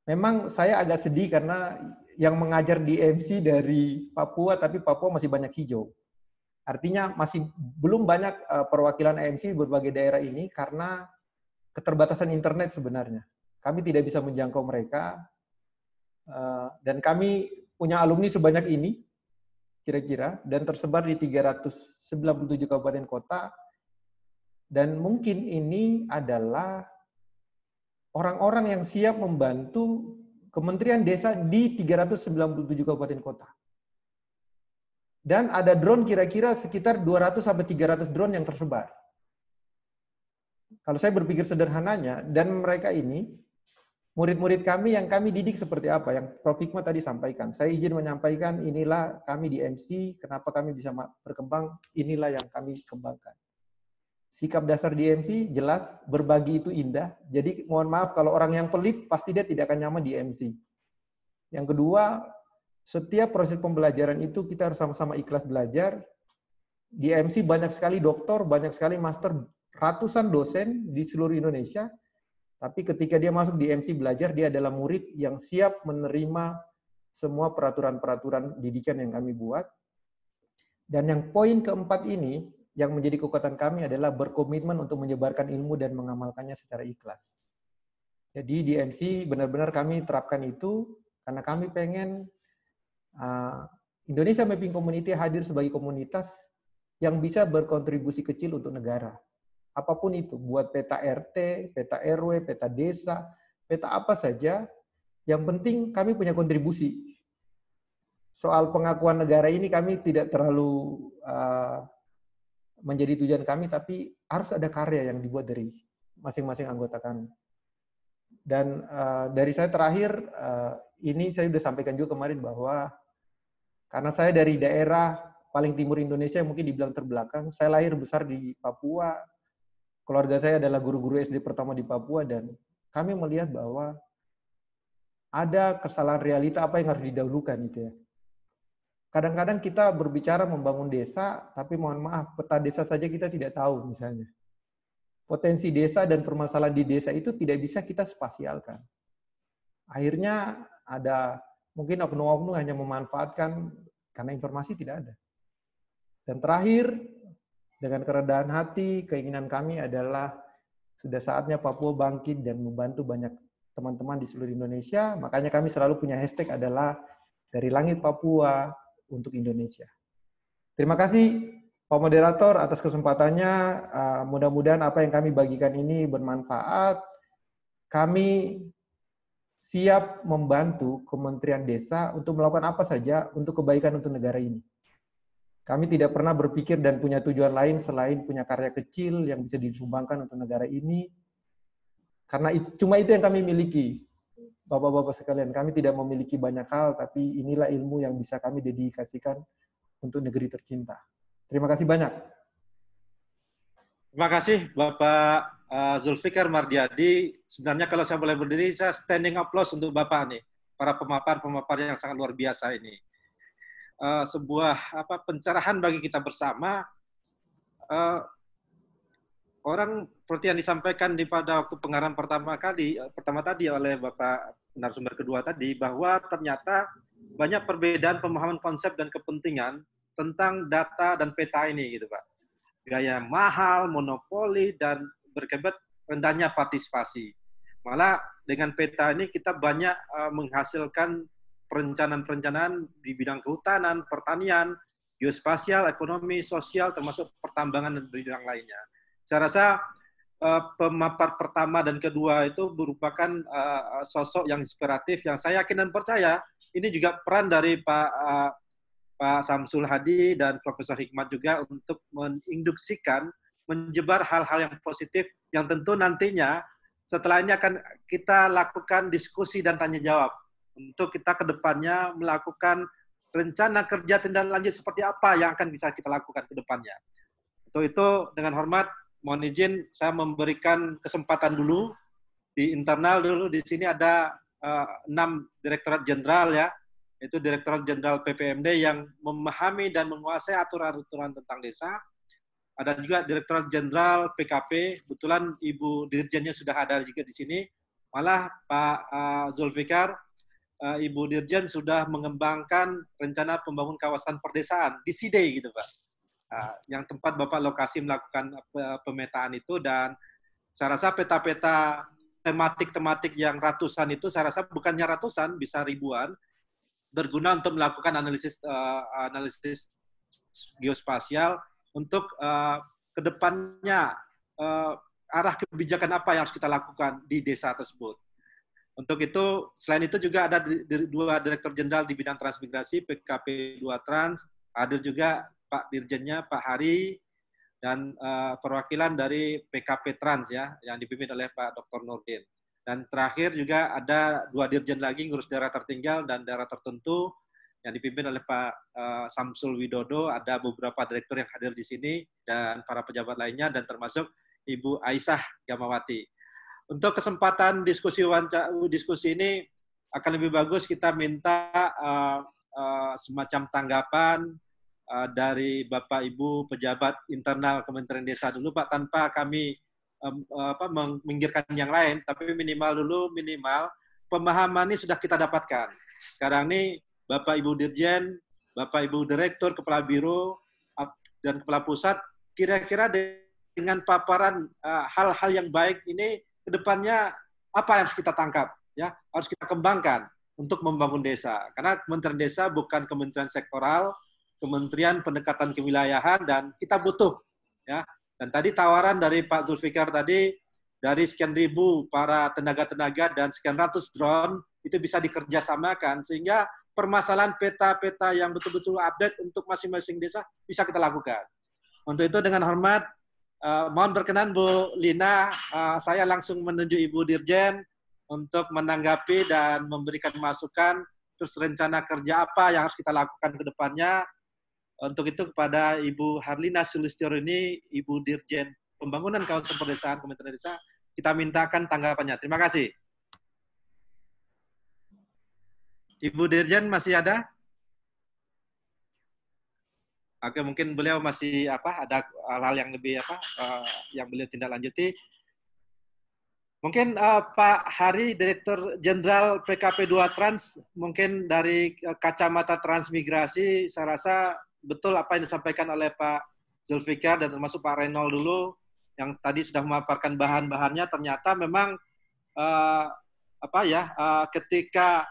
Memang saya agak sedih karena yang mengajar di EMC dari Papua, tapi Papua masih banyak hijau. Artinya masih belum banyak perwakilan EMC di berbagai daerah ini karena keterbatasan internet sebenarnya. Kami tidak bisa menjangkau mereka, dan kami punya alumni sebanyak ini, kira-kira, dan tersebar di 397 kabupaten kota, dan mungkin ini adalah orang-orang yang siap membantu Kementerian Desa di 397 kabupaten kota. Dan ada drone kira-kira sekitar 200-300 drone yang tersebar. Kalau saya berpikir sederhananya, dan mereka ini, murid-murid kami yang kami didik seperti apa, yang Prof. Hikmat tadi sampaikan. Saya izin menyampaikan, inilah kami di MC, kenapa kami bisa berkembang, inilah yang kami kembangkan. Sikap dasar di MC jelas, berbagi itu indah. Jadi mohon maaf kalau orang yang pelit, pasti dia tidak akan nyaman di MC. Yang kedua, setiap proses pembelajaran itu kita harus sama-sama ikhlas belajar. Di MC banyak sekali doktor, banyak sekali master, ratusan dosen di seluruh Indonesia. Tapi ketika dia masuk di MC belajar, dia adalah murid yang siap menerima semua peraturan-peraturan didikan yang kami buat. Dan yang poin keempat ini, yang menjadi kekuatan kami adalah berkomitmen untuk menyebarkan ilmu dan mengamalkannya secara ikhlas. Jadi di MC benar-benar kami terapkan itu, karena kami pengen Indonesia Mapping Community hadir sebagai komunitas yang bisa berkontribusi kecil untuk negara. Apapun itu, buat peta RT, peta RW, peta desa, peta apa saja, yang penting kami punya kontribusi. Soal pengakuan negara ini kami tidak terlalu menjadi tujuan kami, tapi harus ada karya yang dibuat dari masing-masing anggota kami. Dan dari saya terakhir, ini saya sudah sampaikan juga kemarin bahwa karena saya dari daerah paling timur Indonesia, mungkin dibilang terbelakang, saya lahir besar di Papua, keluarga saya adalah guru-guru SD pertama di Papua, dan kami melihat bahwa ada kesalahan realita apa yang harus didahulukan itu ya. kadang-kadang kita berbicara membangun desa, tapi mohon maaf, peta desa saja kita tidak tahu misalnya. Potensi desa dan permasalahan di desa itu tidak bisa kita spasialkan. Akhirnya ada mungkin oknum-oknum hanya memanfaatkan karena informasi tidak ada. Dan terakhir, dengan kerendahan hati, keinginan kami adalah sudah saatnya Papua bangkit dan membantu banyak teman-teman di seluruh Indonesia. Makanya kami selalu punya hashtag adalah dari langit Papua untuk Indonesia. Terima kasih Pak Moderator atas kesempatannya. Mudah-mudahan apa yang kami bagikan ini bermanfaat. Kami siap membantu Kementerian Desa untuk melakukan apa saja untuk kebaikan untuk negara ini. Kami tidak pernah berpikir dan punya tujuan lain selain punya karya kecil yang bisa disumbangkan untuk negara ini. Karena cuma itu yang kami miliki. Bapak-bapak sekalian, kami tidak memiliki banyak hal, tapi inilah ilmu yang bisa kami dedikasikan untuk negeri tercinta. Terima kasih banyak. Terima kasih Bapak Zulfikar Mardiadi. Sebenarnya kalau saya boleh berdiri, saya standing applause untuk Bapak nih, para pemapar yang sangat luar biasa ini. Sebuah pencerahan bagi kita bersama. Orang seperti yang disampaikan pada waktu pengarahan pertama tadi oleh Bapak narasumber kedua tadi, bahwa ternyata banyak perbedaan pemahaman konsep dan kepentingan tentang data dan peta ini, gitu Pak. Gaya mahal, monopoli, dan berkebat rendahnya partisipasi. Malah dengan peta ini kita banyak menghasilkan perencanaan-perencanaan di bidang kehutanan, pertanian, geospasial, ekonomi, sosial, termasuk pertambangan dan bidang lainnya. Saya rasa pemapar pertama dan kedua itu merupakan sosok yang inspiratif, yang saya yakin dan percaya ini juga peran dari Pak Samsul Hadi dan Profesor Hikmat juga untuk menginduksikan, menyebar hal-hal yang positif yang tentu nantinya setelah ini akan kita lakukan diskusi dan tanya jawab untuk kita ke depannya melakukan rencana kerja tindak lanjut seperti apa yang akan bisa kita lakukan ke depannya. Untuk itu dengan hormat mohon izin saya memberikan kesempatan dulu di internal dulu. Di sini ada 6 direktorat jenderal ya, itu Direktorat Jenderal PPMD yang memahami dan menguasai aturan-aturan tentang desa. Ada juga Direktorat Jenderal PKP, kebetulan Ibu Dirjennya sudah ada juga di sini. Malah Pak Zulfikar, Ibu Dirjen sudah mengembangkan rencana pembangunan kawasan perdesaan di SIDE gitu Pak. Yang tempat Bapak lokasi melakukan pemetaan itu, dan saya rasa peta-peta tematik-tematik yang ratusan itu saya rasa bukannya ratusan, bisa ribuan, berguna untuk melakukan analisis geospasial untuk kedepannya arah kebijakan apa yang harus kita lakukan di desa tersebut. Untuk itu, selain itu juga ada 2 Direktur Jenderal di bidang transmigrasi, PKP 2 Trans, ada juga Pak Dirjennya, Pak Hari, dan perwakilan dari PKP Trans ya, yang dipimpin oleh Pak Dr. Nurdin. Dan terakhir juga ada 2 dirjen lagi ngurus daerah tertinggal dan daerah tertentu yang dipimpin oleh Pak Samsul Widodo. Ada beberapa direktur yang hadir di sini dan para pejabat lainnya, dan termasuk Ibu Aisyah Gamawati. Untuk kesempatan diskusi ini akan lebih bagus kita minta semacam tanggapan dari Bapak Ibu pejabat internal Kementerian Desa dulu Pak, tanpa kami menginggirkan yang lain, tapi minimal pemahaman ini sudah kita dapatkan. Sekarang ini Bapak Ibu Dirjen, Bapak Ibu Direktur, Kepala Biro, dan Kepala Pusat, kira-kira dengan paparan hal-hal yang baik ini, kedepannya apa yang harus kita tangkap, ya, harus kita kembangkan untuk membangun desa. Karena Kementerian Desa bukan kementerian sektoral, kementerian pendekatan kewilayahan, dan kita butuh, ya. Dan tadi tawaran dari Pak Zulfikar tadi, dari sekian ribu para tenaga-tenaga dan sekian ratus drone, itu bisa dikerjasamakan, sehingga permasalahan peta-peta yang betul-betul update untuk masing-masing desa bisa kita lakukan. Untuk itu dengan hormat, mohon berkenan Bu Lina, saya langsung menuju Ibu Dirjen untuk menanggapi dan memberikan masukan, terus rencana kerja apa yang harus kita lakukan ke depannya. Untuk itu kepada Ibu Harlina Sulistyowardini, Ibu Dirjen Pembangunan Kawasan Perdesaan Kementerian Desa, kita mintakan tanggapannya. Terima kasih. Ibu Dirjen masih ada? Oke, mungkin beliau masih ada hal-hal yang lebih yang beliau tindak lanjuti. Mungkin Pak Hari, Direktur Jenderal PKP 2 Trans, mungkin dari kacamata transmigrasi, saya rasa betul apa yang disampaikan oleh Pak Zulfikar dan termasuk Pak Reynold dulu, yang tadi sudah memaparkan bahan-bahannya, ternyata memang ketika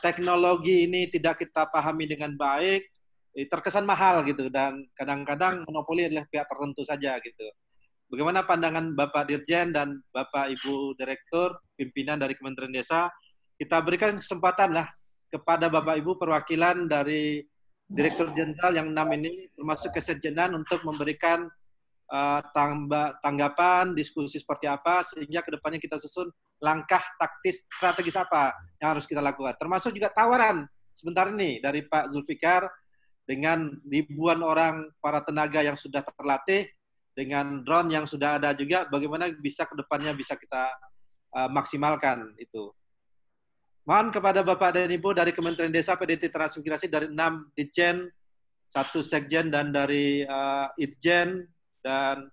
teknologi ini tidak kita pahami dengan baik, terkesan mahal gitu, dan kadang-kadang monopoli adalah pihak tertentu saja gitu. Bagaimana pandangan Bapak Dirjen dan Bapak Ibu Direktur, pimpinan dari Kementerian Desa? Kita berikan kesempatan lah kepada Bapak Ibu perwakilan dari Direktur Jenderal yang 6 ini, termasuk Kesekjenan, untuk memberikan tanggapan, diskusi seperti apa, sehingga kedepannya kita susun langkah taktis strategis apa yang harus kita lakukan. Termasuk juga tawaran sebentar ini dari Pak Zulfikar, dengan ribuan orang para tenaga yang sudah terlatih, dengan drone yang sudah ada juga, bagaimana bisa kedepannya bisa kita maksimalkan itu. Mohon kepada Bapak dan Ibu dari Kementerian Desa, PDT Transmigrasi, dari 6 Ditjen, 1 Sekjen, dan dari Itjen, dan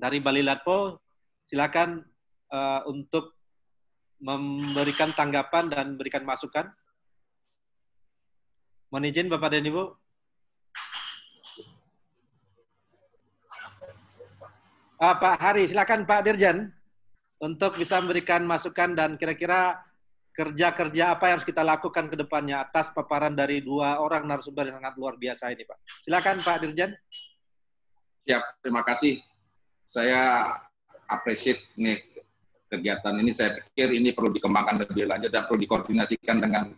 dari Balilatpo, silakan untuk memberikan tanggapan dan memberikan masukan. Mohon izin Bapak dan Ibu. Pak Hari, silakan Pak Dirjen untuk bisa memberikan masukan dan kira-kira kerja-kerja apa yang harus kita lakukan ke depannya atas paparan dari 2 orang narasumber yang sangat luar biasa ini, Pak. Silakan Pak Dirjen. Siap, terima kasih. Saya appreciate nih kegiatan ini. Saya pikir ini perlu dikembangkan lebih lanjut dan perlu dikoordinasikan dengan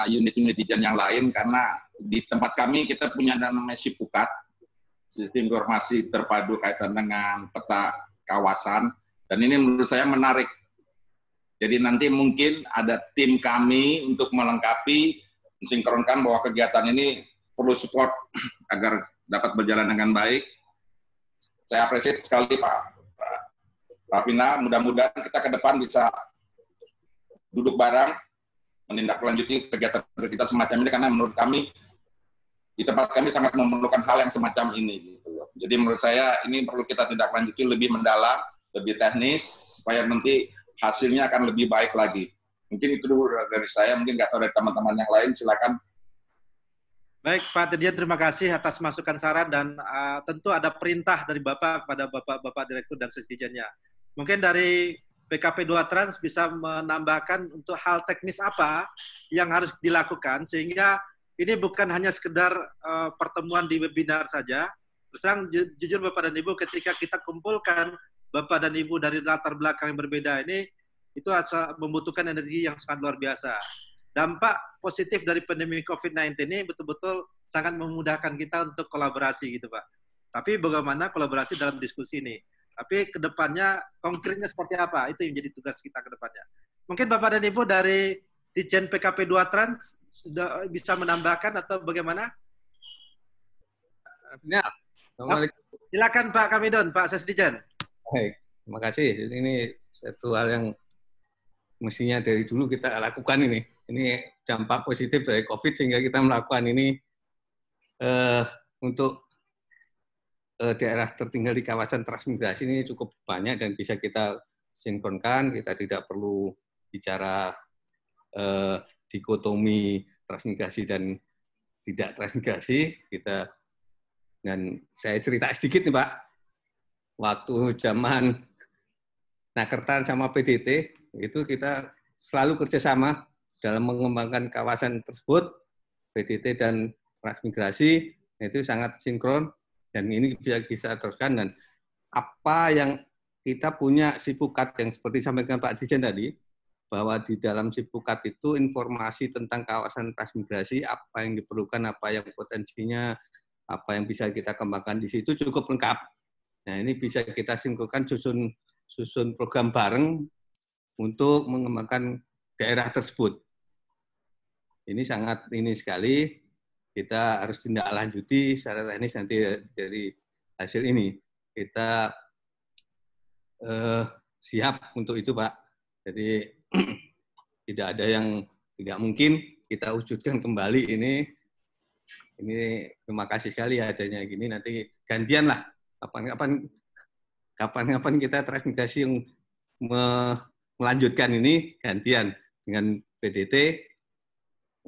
unit-unit Ditjen yang lain, karena di tempat kami kita punya namanya Sipukat, Sistem Informasi Terpadu kaitan dengan peta kawasan, dan ini menurut saya menarik. Jadi nanti mungkin ada tim kami untuk melengkapi, mensinkronkan bahwa kegiatan ini perlu support agar dapat berjalan dengan baik. Saya apresiasi sekali Pak Rafina, mudah-mudahan kita ke depan bisa duduk bareng, menindaklanjuti kegiatan kita semacam ini, karena menurut kami di tempat kami sangat memerlukan hal yang semacam ini. Gitu. Jadi menurut saya ini perlu kita tindak lanjuti lebih mendalam, lebih teknis, supaya nanti hasilnya akan lebih baik lagi. Mungkin itu dulu dari saya, mungkin nggak tahu dari teman-teman yang lain, silakan. Baik Pak Dirjen, terima kasih atas masukan saran, dan tentu ada perintah dari Bapak kepada Bapak Direktur dan Sekjennya. Mungkin dari PKP 2 Trans bisa menambahkan untuk hal teknis apa yang harus dilakukan, sehingga ini bukan hanya sekedar pertemuan di webinar saja. Terus terang, jujur Bapak dan Ibu, ketika kita kumpulkan Bapak dan Ibu dari latar belakang yang berbeda ini, itu membutuhkan energi yang sangat luar biasa. Dampak positif dari pandemi COVID-19 ini betul-betul sangat memudahkan kita untuk kolaborasi gitu Pak. Tapi bagaimana kolaborasi dalam diskusi ini? Tapi kedepannya konkretnya seperti apa? Itu yang jadi tugas kita kedepannya. Mungkin Bapak dan Ibu dari Ditjen PKP 2 Trans sudah bisa menambahkan atau bagaimana? Ya. Silakan Pak Kamidon, Pak Sesdijen. Baik, terima kasih. Ini satu hal yang mestinya dari dulu kita lakukan ini. Ini dampak positif dari COVID sehingga kita melakukan ini untuk daerah tertinggal di kawasan transmigrasi ini cukup banyak dan bisa kita sinkronkan. Kita tidak perlu bicara dikotomi transmigrasi dan tidak transmigrasi. Dan saya cerita sedikit nih Pak. Waktu zaman Nakertan sama PDT itu kita selalu kerjasama dalam mengembangkan kawasan tersebut. PDT dan transmigrasi itu sangat sinkron, dan ini bisa kita teruskan. Dan apa yang kita punya Sipukat yang seperti disampaikan Pak Dirjen tadi, bahwa di dalam Sipukat itu informasi tentang kawasan transmigrasi, apa yang diperlukan, apa yang potensinya, apa yang bisa kita kembangkan di situ cukup lengkap. Nah, ini bisa kita sinkronkan, susun program bareng untuk mengembangkan daerah tersebut. Ini sangat sekali, kita harus tindak lanjuti secara teknis nanti dari hasil ini. Kita siap untuk itu Pak. Jadi tidak ada yang tidak mungkin, kita wujudkan kembali ini. Ini terima kasih sekali adanya gini. Nanti gantian lah. Kapan-kapan kita transmigrasi yang melanjutkan ini gantian dengan PDT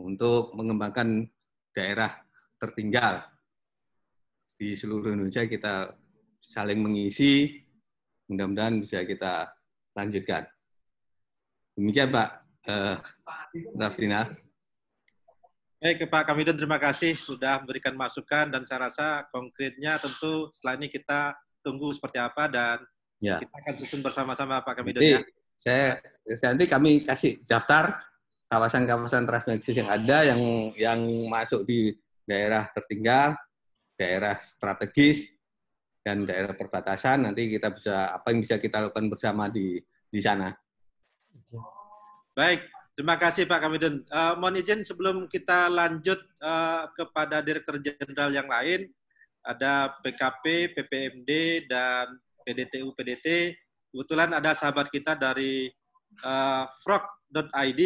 untuk mengembangkan daerah tertinggal di seluruh Indonesia. Kita saling mengisi, mudah-mudahan bisa kita lanjutkan. Demikian Pak Rafdina. Baik Pak Kamidun, terima kasih sudah memberikan masukan dan saya rasa konkretnya tentu setelah ini kita tunggu seperti apa dan kita akan susun bersama-sama Pak Kamidun. Jadi, nanti kami kasih daftar kawasan-kawasan transmigrasi yang ada yang masuk di daerah tertinggal, daerah strategis, dan daerah perbatasan. Nanti kita bisa apa yang bisa kita lakukan bersama di sana. Baik, terima kasih Pak Kamidun. Mohon izin sebelum kita lanjut kepada Direktur Jenderal yang lain, ada PKP, PPMD, dan PDTU, PDT. Kebetulan ada sahabat kita dari frog.id,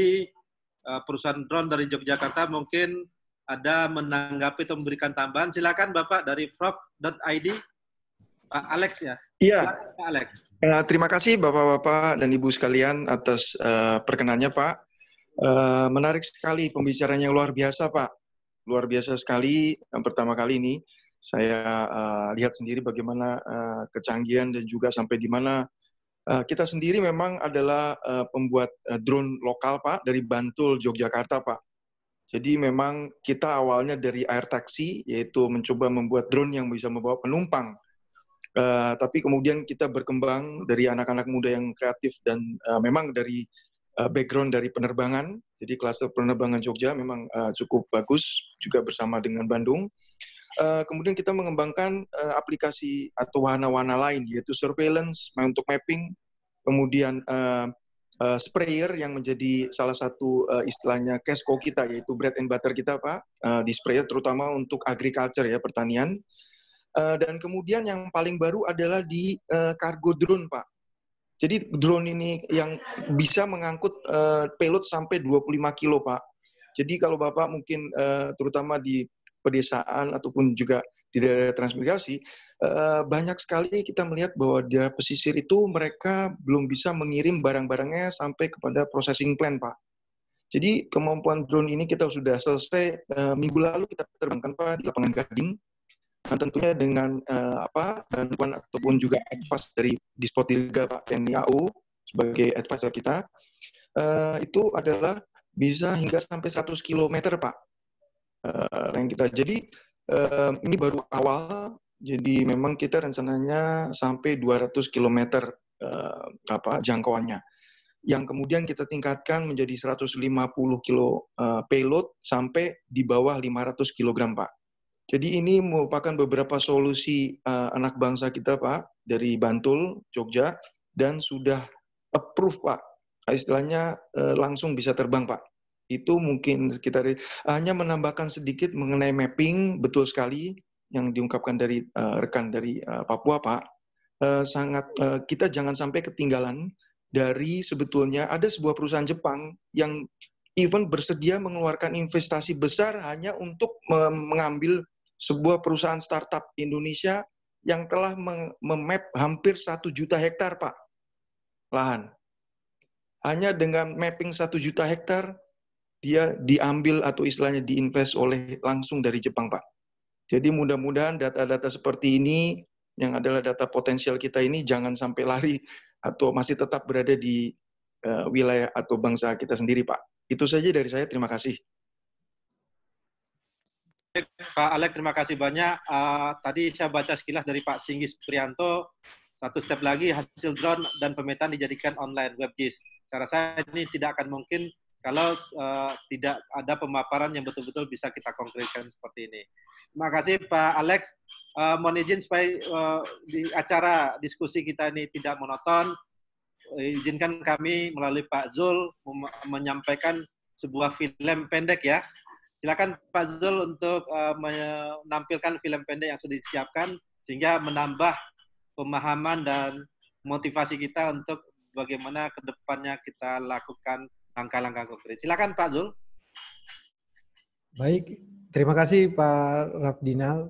perusahaan drone dari Yogyakarta, mungkin ada menanggapi atau memberikan tambahan. Silakan Bapak dari frog.id, Pak Alex ya. Iya. Silakan, Pak Alex. Terima kasih Bapak-Bapak dan Ibu sekalian atas perkenannya Pak. Menarik sekali pembicaraan yang luar biasa Pak. Luar biasa sekali. Pertama kali ini saya lihat sendiri bagaimana kecanggihan dan juga sampai di mana kita sendiri memang adalah pembuat drone lokal Pak dari Bantul, Yogyakarta Pak. Jadi memang kita awalnya dari air taxi, yaitu mencoba membuat drone yang bisa membawa penumpang. Tapi kemudian kita berkembang dari anak-anak muda yang kreatif dan memang dari background dari penerbangan. Jadi klaster penerbangan Jogja memang cukup bagus juga bersama dengan Bandung. Kemudian kita mengembangkan aplikasi atau wahana-wahana lain, yaitu surveillance untuk mapping, kemudian sprayer yang menjadi salah satu istilahnya cash cow kita, yaitu bread and butter kita Pak, di sprayer terutama untuk agriculture ya, pertanian. Dan kemudian yang paling baru adalah di cargo drone, Pak. Jadi drone ini yang bisa mengangkut payload sampai 25 kilo, Pak. Jadi kalau Bapak mungkin terutama di pedesaan ataupun juga di daerah transmigrasi, banyak sekali kita melihat bahwa di pesisir itu mereka belum bisa mengirim barang-barangnya sampai kepada processing plant, Pak. Jadi kemampuan drone ini kita sudah selesai minggu lalu kita terbangkan Pak di lapangan Gading. Nah, tentunya dengan bantuan ataupun juga advice dari Dispotirga Pak TNI AU sebagai advisor kita, itu adalah bisa hingga sampai 100 km Pak. Yang kita jadi ini baru awal, jadi memang kita rencananya sampai 200 km jangkauannya. Yang kemudian kita tingkatkan menjadi 150 kilo payload sampai di bawah 500 kg Pak. Jadi ini merupakan beberapa solusi anak bangsa kita Pak dari Bantul, Jogja, dan sudah approve Pak. Istilahnya langsung bisa terbang Pak. Itu mungkin kita hanya menambahkan sedikit mengenai mapping, betul sekali yang diungkapkan dari rekan dari Papua Pak. Kita jangan sampai ketinggalan dari sebetulnya ada sebuah perusahaan Jepang yang even bersedia mengeluarkan investasi besar hanya untuk mengambil sebuah perusahaan startup Indonesia yang telah memap hampir 1 juta hektar, Pak, lahan. Hanya dengan mapping 1 juta hektar, dia diambil atau istilahnya diinvest oleh langsung dari Jepang, Pak. Jadi mudah-mudahan data-data seperti ini, yang adalah data potensial kita ini, jangan sampai lari atau masih tetap berada di wilayah atau bangsa kita sendiri, Pak. Itu saja dari saya, terima kasih. Pak Alex, terima kasih banyak. Tadi saya baca sekilas dari Pak Singgis Prianto, satu step lagi hasil drone dan pemetaan dijadikan online WebGIS. Saya rasa ini tidak akan mungkin kalau tidak ada pemaparan yang betul-betul bisa kita konkretkan seperti ini. Terima kasih Pak Alex. Mohon izin supaya di acara diskusi kita ini tidak monoton, izinkan kami melalui Pak Zul menyampaikan sebuah film pendek ya. Silakan Pak Zul untuk menampilkan film pendek yang sudah disiapkan sehingga menambah pemahaman dan motivasi kita untuk bagaimana ke depannya kita lakukan langkah-langkah konkret. Silakan Pak Zul. Baik, Terima kasih Pak Rabdinal.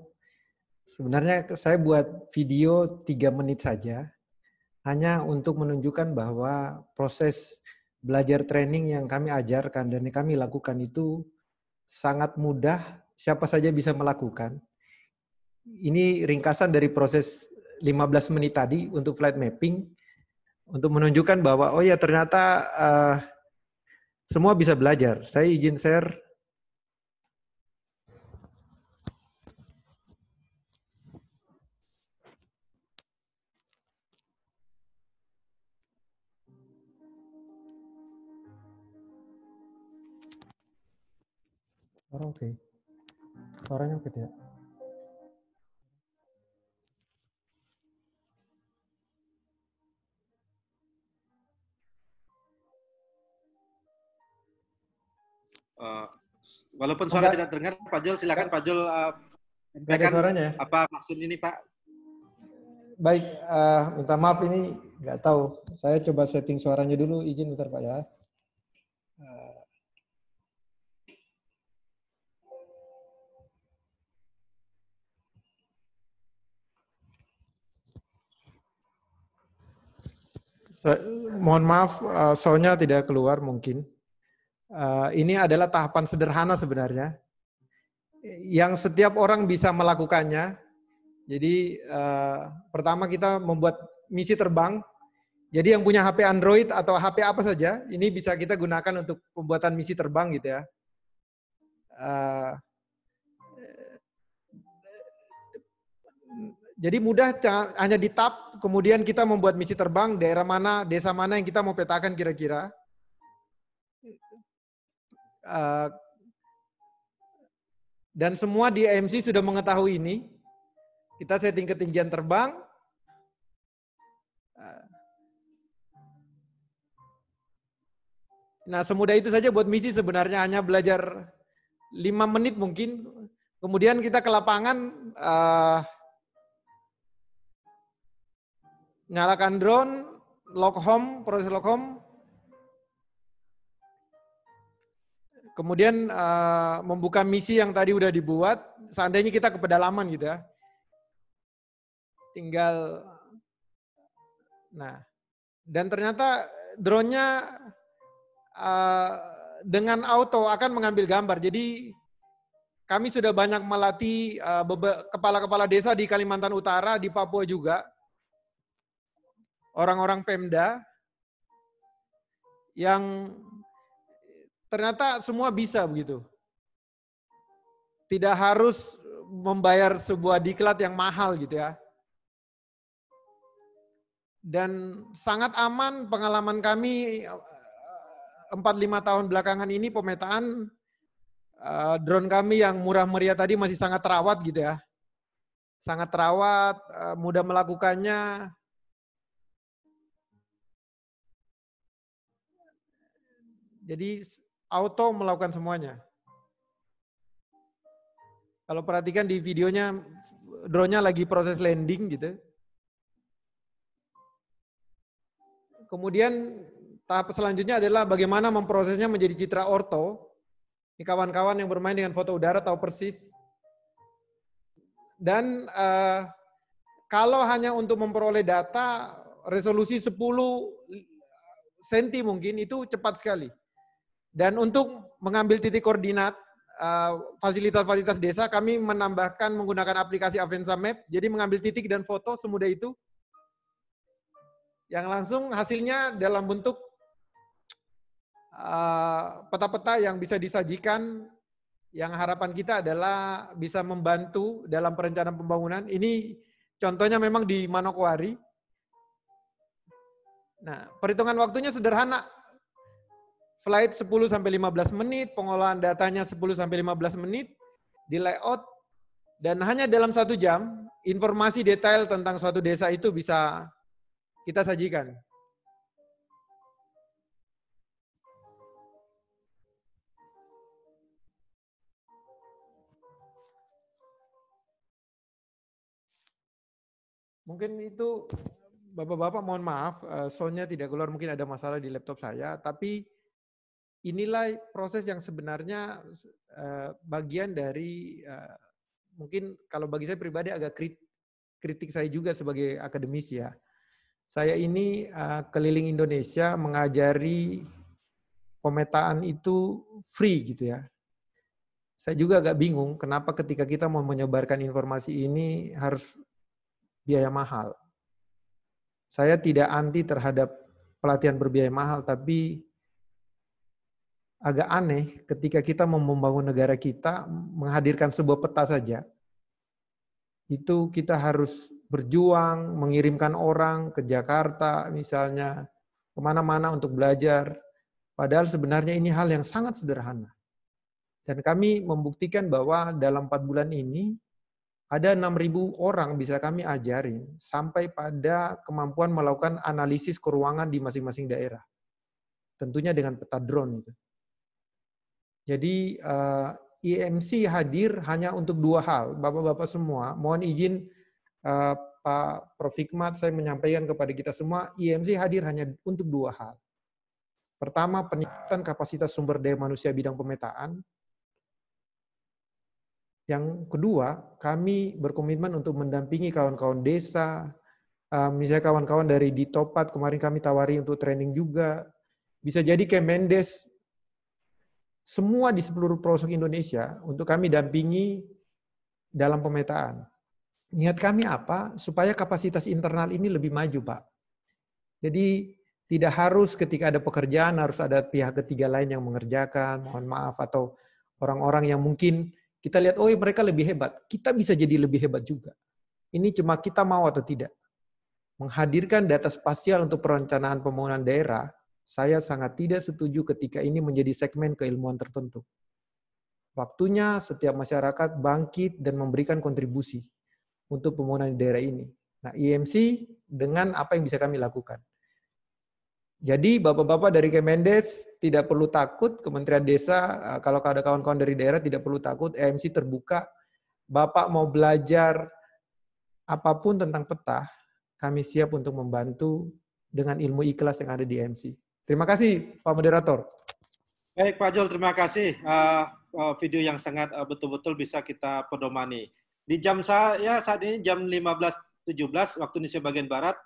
Sebenarnya saya buat video 3 menit saja, hanya untuk menunjukkan bahwa proses belajar training yang kami ajarkan dan yang kami lakukan itu sangat mudah, siapa saja bisa melakukan. Ini ringkasan dari proses 15 menit tadi untuk flight mapping, untuk menunjukkan bahwa, oh ya ternyata semua bisa belajar. Saya izin share. Suara oke. Suaranya oke tidak? Walaupun suara tidak terdengar, Pak Jul, silakan Pak Jul Nggak ada suaranya ya? apa maksud ini, Pak? Baik, minta maaf ini nggak tahu. Saya coba setting suaranya dulu, izin bentar Pak ya. Mohon maaf, soundnya tidak keluar mungkin. Ini adalah tahapan sederhana sebenarnya, yang setiap orang bisa melakukannya. Jadi pertama kita membuat misi terbang. Jadi yang punya HP Android atau HP apa saja, ini bisa kita gunakan untuk pembuatan misi terbang gitu ya. Jadi mudah, hanya di tab, kemudian kita membuat misi terbang, daerah mana, desa mana yang kita mau petakan kira-kira. Dan semua di AMC sudah mengetahui ini. Kita setting ketinggian terbang. Nah, semudah itu saja buat misi sebenarnya, hanya belajar 5 menit mungkin. Kemudian kita ke lapangan, nyalakan drone, lock home, proses lock home. Kemudian membuka misi yang tadi udah dibuat, seandainya kita ke pedalaman gitu ya. Tinggal, nah, dan ternyata drone-nya dengan auto akan mengambil gambar. Jadi kami sudah banyak melatih kepala-kepala desa di Kalimantan Utara, di Papua juga. Orang-orang Pemda yang ternyata semua bisa begitu. Tidak harus membayar sebuah diklat yang mahal gitu ya. Dan sangat aman pengalaman kami 4-5 tahun belakangan ini pemetaan drone kami yang murah meriah tadi masih sangat terawat gitu ya. Sangat terawat, mudah melakukannya. Jadi auto melakukan semuanya. Kalau perhatikan di videonya, drone-nya lagi proses landing gitu. Kemudian tahap selanjutnya adalah bagaimana memprosesnya menjadi citra orto. Ini kawan-kawan yang bermain dengan foto udara tahu persis. Dan kalau hanya untuk memperoleh data resolusi 10 cm mungkin itu cepat sekali. Dan untuk mengambil titik koordinat fasilitas-fasilitas desa, kami menambahkan menggunakan aplikasi Avanza Map. Jadi mengambil titik dan foto semudah itu. Yang langsung hasilnya dalam bentuk peta-peta yang bisa disajikan. Yang harapan kita adalah bisa membantu dalam perencanaan pembangunan. Ini contohnya memang di Manokwari. Nah, perhitungan waktunya sederhana. Flight 10-15 menit, pengolahan datanya 10-15 menit, di layout, dan hanya dalam 1 jam, informasi detail tentang suatu desa itu bisa kita sajikan. Mungkin itu, Bapak-Bapak mohon maaf, soundnya tidak keluar, mungkin ada masalah di laptop saya, tapi inilah proses yang sebenarnya bagian dari mungkin kalau bagi saya pribadi agak kritik saya juga sebagai akademisi ya. Saya ini keliling Indonesia mengajari pemetaan itu free gitu ya. Saya juga agak bingung kenapa ketika kita mau menyebarkan informasi ini harus biaya mahal. Saya tidak anti terhadap pelatihan berbiaya mahal, tapi agak aneh ketika kita mau membangun negara kita, menghadirkan sebuah peta saja. Itu kita harus berjuang, mengirimkan orang ke Jakarta misalnya, kemana-mana untuk belajar. Padahal sebenarnya ini hal yang sangat sederhana. Dan kami membuktikan bahwa dalam 4 bulan ini, ada 6.000 orang bisa kami ajarin sampai pada kemampuan melakukan analisis keuangan di masing-masing daerah. Tentunya dengan peta drone itu. Jadi IMC hadir hanya untuk 2 hal. Bapak-bapak semua, mohon izin Pak Prof. Hikmat, saya menyampaikan kepada kita semua, IMC hadir hanya untuk 2 hal. Pertama, peningkatan kapasitas sumber daya manusia bidang pemetaan. Yang kedua, kami berkomitmen untuk mendampingi kawan-kawan desa, misalnya kawan-kawan dari di Topat, kemarin kami tawari untuk training juga. Bisa jadi Kemendes, semua di seluruh pelosok Indonesia untuk kami dampingi dalam pemetaan. Niat kami apa? Supaya kapasitas internal ini lebih maju, Pak. Jadi tidak harus ketika ada pekerjaan harus ada pihak ketiga lain yang mengerjakan, mohon maaf, atau orang-orang yang mungkin kita lihat, oh mereka lebih hebat. Kita bisa jadi lebih hebat juga. Ini cuma kita mau atau tidak. Menghadirkan data spasial untuk perencanaan pembangunan daerah, saya sangat tidak setuju ketika ini menjadi segmen keilmuan tertentu. Waktunya setiap masyarakat bangkit dan memberikan kontribusi untuk pembangunan di daerah ini. Nah, IMC dengan apa yang bisa kami lakukan. Jadi bapak-bapak dari Kemendes tidak perlu takut, Kementerian Desa, kalau ada kawan-kawan dari daerah tidak perlu takut, IMC terbuka. Bapak mau belajar apapun tentang peta, kami siap untuk membantu dengan ilmu ikhlas yang ada di IMC. Terima kasih, Pak Moderator. Baik, Pak Jul, terima kasih. Video yang sangat betul-betul bisa kita pedomani. Di jam saya saat ini jam 15.17 waktu Indonesia bagian Barat.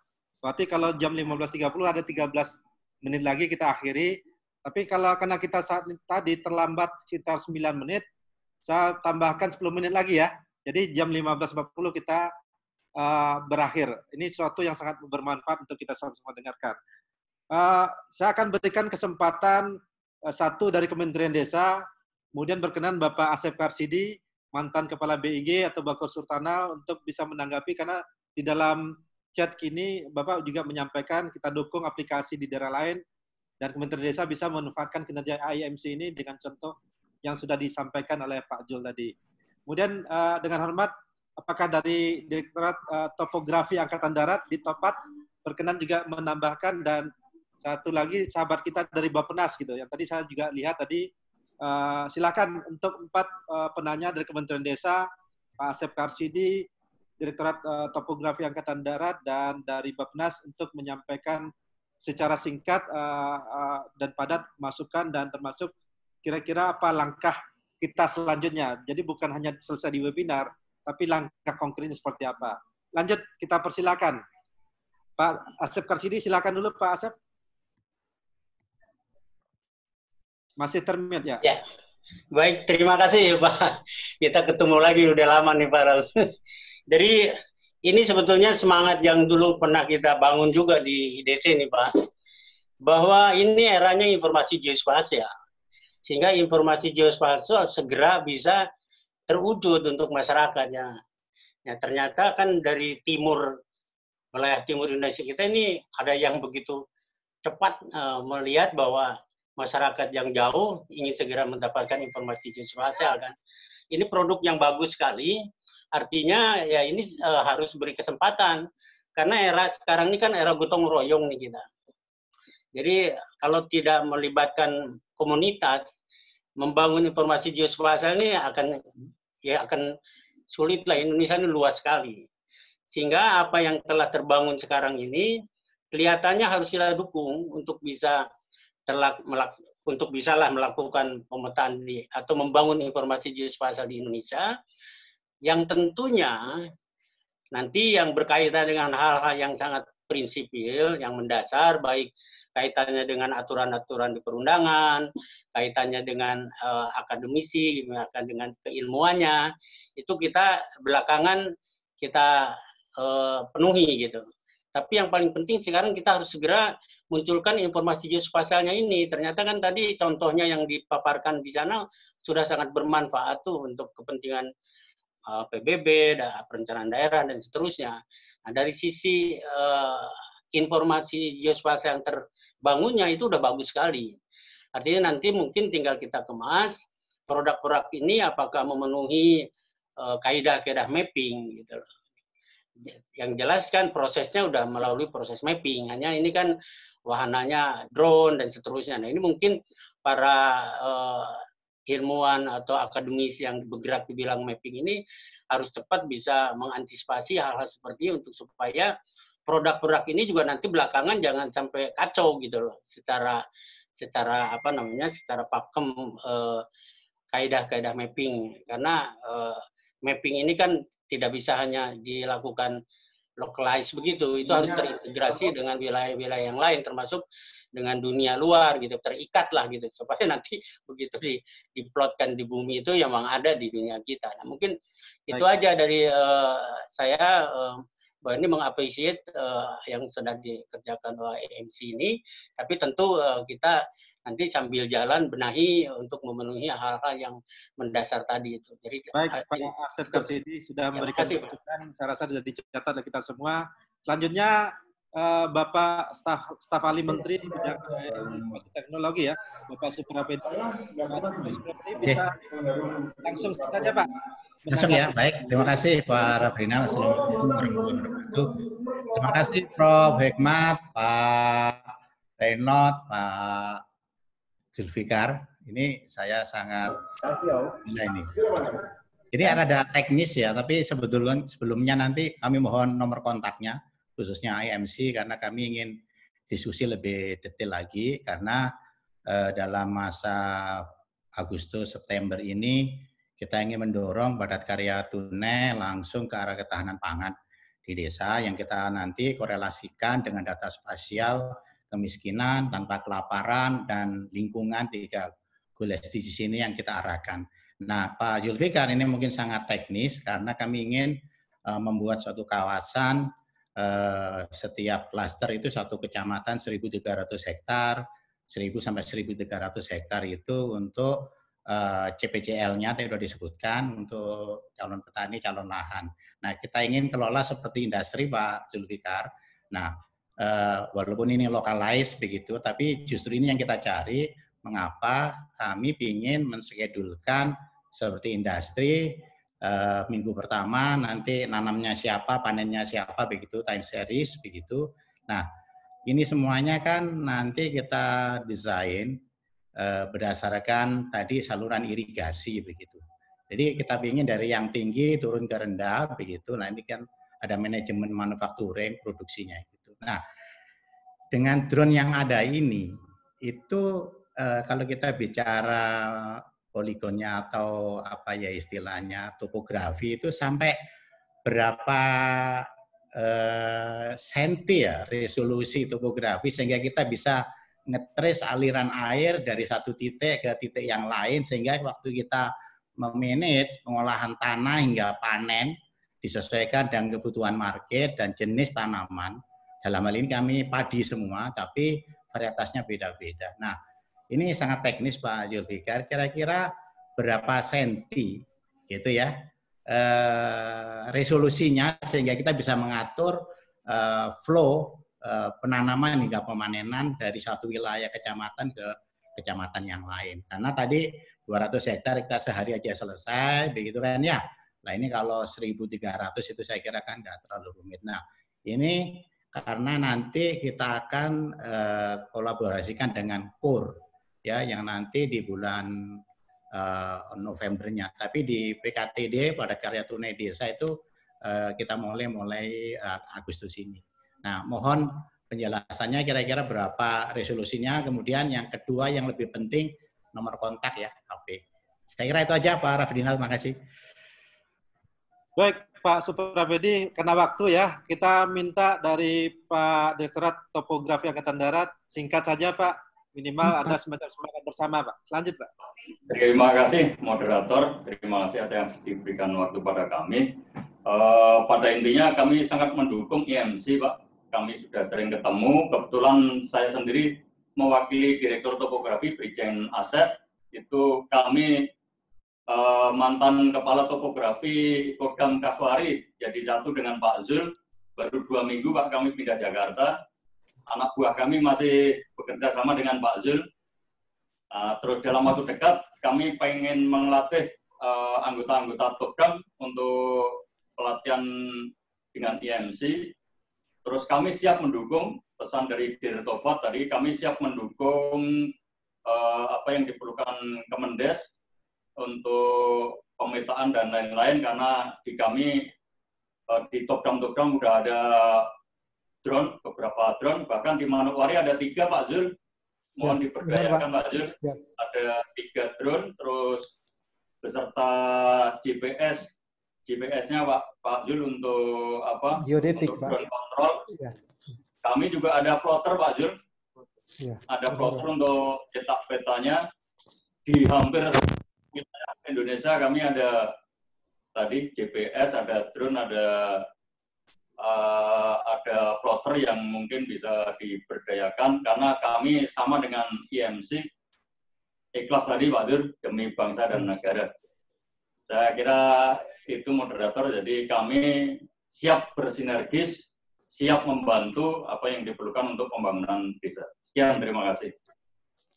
Berarti kalau jam 15.30 ada 13 menit lagi kita akhiri. Tapi karena kita saat tadi terlambat sekitar 9 menit, saya tambahkan 10 menit lagi ya. Jadi jam 15.40 kita berakhir. Ini sesuatu yang sangat bermanfaat untuk kita semua dengarkan. Saya akan berikan kesempatan satu dari Kementerian Desa, kemudian berkenan Bapak Asep Karsidi, mantan Kepala BIG atau Bakor Surtanal, untuk bisa menanggapi, karena di dalam chat kini Bapak juga menyampaikan kita dukung aplikasi di daerah lain, dan Kementerian Desa bisa memanfaatkan kinerja IMC ini dengan contoh yang sudah disampaikan oleh Pak Jul tadi. Kemudian dengan hormat, apakah dari Direktorat Topografi Angkatan Darat di Topat berkenan juga menambahkan, dan satu lagi sahabat kita dari Bappenas gitu, yang tadi saya juga lihat tadi, silakan untuk 4 penanya dari Kementerian Desa, Pak Asep Karsidi, Direktorat Topografi Angkatan Darat, dan dari Bappenas untuk menyampaikan secara singkat dan padat masukan, dan termasuk kira-kira apa langkah kita selanjutnya. Jadi bukan hanya selesai di webinar, tapi langkah konkretnya seperti apa. Lanjut, kita persilakan. Pak Asep Karsidi, silakan dulu Pak Asep. Masih termute ya? Ya, baik, terima kasih ya Pak. Kita ketemu lagi, udah lama nih Pak. Jadi ini sebetulnya semangat yang dulu pernah kita bangun juga di IDC nih Pak. Bahwa ini eranya informasi geospasial. Sehingga informasi geospasial segera bisa terwujud untuk masyarakatnya. Ya, ternyata kan dari timur, wilayah timur Indonesia kita ini ada yang begitu cepat melihat bahwa masyarakat yang jauh ingin segera mendapatkan informasi geospasial kan. Ini produk yang bagus sekali. Artinya ya ini harus beri kesempatan karena era sekarang ini kan era gotong royong nih kita. Jadi kalau tidak melibatkan komunitas, membangun informasi geospasial ini akan sulit lah. Indonesia ini luas sekali. Sehingga apa yang telah terbangun sekarang ini kelihatannya harus kita dukung untuk bisa untuk bisalah melakukan pemetaan atau membangun informasi geospasial di Indonesia, yang tentunya nanti yang berkaitan dengan hal-hal yang sangat prinsipil, yang mendasar, baik kaitannya dengan aturan-aturan di perundangan, kaitannya dengan akademisi, dengan keilmuannya, itu kita belakangan kita penuhi gitu. Tapi yang paling penting sekarang kita harus segera munculkan informasi geospasialnya ini. Ternyata kan tadi contohnya yang dipaparkan di sana sudah sangat bermanfaat tuh untuk kepentingan PBB, perencanaan daerah, dan seterusnya. Nah, dari sisi informasi geospasial yang terbangunnya itu udah bagus sekali. Artinya nanti mungkin tinggal kita kemas produk-produk ini apakah memenuhi kaidah-kaidah mapping gitu loh. Yang jelas kan prosesnya udah melalui proses mapping, hanya ini kan wahananya drone dan seterusnya. Nah, ini mungkin para ilmuwan atau akademisi yang bergerak di bidang mapping ini harus cepat bisa mengantisipasi hal-hal seperti ini untuk supaya produk-produk ini juga nanti belakangan jangan sampai kacau gitu loh secara secara pakem kaidah-kaidah mapping, karena mapping ini kan tidak bisa hanya dilakukan localize begitu, itu harus terintegrasi dengan wilayah-wilayah yang lain termasuk dengan dunia luar gitu, terikat lah gitu supaya nanti begitu diplotkan di bumi itu yang memang ada di dunia kita. Nah, mungkin itu aja dari saya. Bahwa ini mengapresiasi yang sudah dikerjakan oleh EMC ini, tapi tentu kita nanti sambil jalan benahi untuk memenuhi hal-hal yang mendasar tadi itu. Jadi, baik, Pak Asep Karsidi sudah memberikan masukan, saya rasa sudah dicatat oleh kita semua. Selanjutnya Bapak Staf Ahli Menteri Bidang Informasi Teknologi ya, Bapak Suprapedi. Bisa langsung saja Pak. Langsung ya, baik. Terima kasih Pak Rabrina. Assalamualaikum warahmatullahi wabarakatuh. Terima kasih Prof. Hikmat, Pak Reynot, Pak Zulfikar. Ini saya sangat ini. Jadi ada teknis ya, tapi sebelumnya nanti kami mohon nomor kontaknya, khususnya IMC, karena kami ingin diskusi lebih detail lagi, karena dalam masa Agustus September ini kita ingin mendorong padat karya tunai langsung ke arah ketahanan pangan di desa yang kita nanti korelasikan dengan data spasial kemiskinan tanpa kelaparan dan lingkungan 3 goal SDGs ini yang kita arahkan. Nah, Pak Zulfikar ini mungkin sangat teknis karena kami ingin membuat suatu kawasan setiap klaster itu satu kecamatan 1.300 hektar, 1.000 sampai 1.300 hektar itu untuk CPCL-nya tadi sudah disebutkan untuk calon petani, calon lahan. Nah, kita ingin kelola seperti industri, Pak Zulfikar. Nah, walaupun ini localized begitu, tapi justru ini yang kita cari. Mengapa kami ingin menskedulkan seperti industri, minggu pertama nanti nanamnya siapa, panennya siapa, begitu, time series, begitu. Nah, ini semuanya kan nanti kita desain berdasarkan tadi saluran irigasi begitu. Jadi kita ingin dari yang tinggi turun ke rendah begitu. Nah, ini kan ada manajemen manufacturing produksinya gitu. Nah, dengan drone yang ada ini itu kalau kita bicara poligonnya atau apa ya istilahnya topografi itu sampai berapa senti ya resolusi topografi sehingga kita bisa ngetrace aliran air dari satu titik ke titik yang lain sehingga waktu kita memanage pengolahan tanah hingga panen disesuaikan dengan kebutuhan market dan jenis tanaman. Dalam hal ini kami padi semua tapi varietasnya beda-beda. Nah, ini sangat teknis Pak Zulfikar, kira-kira berapa senti gitu ya resolusinya sehingga kita bisa mengatur flow penanaman hingga pemanenan dari satu wilayah kecamatan ke kecamatan yang lain. Karena tadi 200 hektar kita sehari aja selesai, begitu kan ya. Nah ini kalau 1.300 itu saya kira kan nggak terlalu rumit. Nah ini karena nanti kita akan kolaborasikan dengan KUR ya yang nanti di bulan Novembernya. Tapi di PKTD pada karya tunai desa itu kita mulai Agustus ini. Nah, mohon penjelasannya kira-kira berapa resolusinya, kemudian yang kedua yang lebih penting nomor kontak ya, HP. Saya kira itu aja Pak Rafdinal, terima kasih. Baik, Pak Suprabedi, karena waktu ya, kita minta dari Pak Direktorat Topografi Angkatan Darat, singkat saja Pak, minimal ada semacam semangat bersama Pak. Lanjut Pak. Terima kasih moderator, terima kasih atas diberikan waktu pada kami. Pada intinya kami sangat mendukung IMC Pak. Kami sudah sering ketemu, kebetulan saya sendiri mewakili Direktur Topografi Brigjen Asep, itu kami mantan Kepala Topografi Kodam Kaswari, jadi satu dengan Pak Zul, baru 2 minggu Pak kami pindah Jakarta, anak buah kami masih bekerja sama dengan Pak Zul, terus dalam waktu dekat kami pengen melatih anggota-anggota Kodam untuk pelatihan dengan IMC. Terus kami siap mendukung, pesan dari Dirtopat tadi, kami siap mendukung apa yang diperlukan Kemendes untuk pemetaan dan lain-lain, karena di kami di Topdam udah ada drone, beberapa drone, bahkan di Manokwari ada 3 Pak Zul, mohon diberdayakan Pak Zul, ada 3 drone, terus beserta GPS-nya Pak Zul untuk apa? Geodetik, untuk drone kontrol. Ya. Kami juga ada plotter Pak Zul. Ya. Ada plotter untuk cetak petanya. Di hampir wilayah Indonesia kami ada tadi GPS, ada drone, ada plotter yang mungkin bisa diberdayakan, karena kami sama dengan IMC ikhlas tadi Pak Dur demi bangsa dan negara. Saya kira itu moderator, jadi kami siap bersinergis, siap membantu apa yang diperlukan untuk pembangunan desa. Sekian, terima kasih.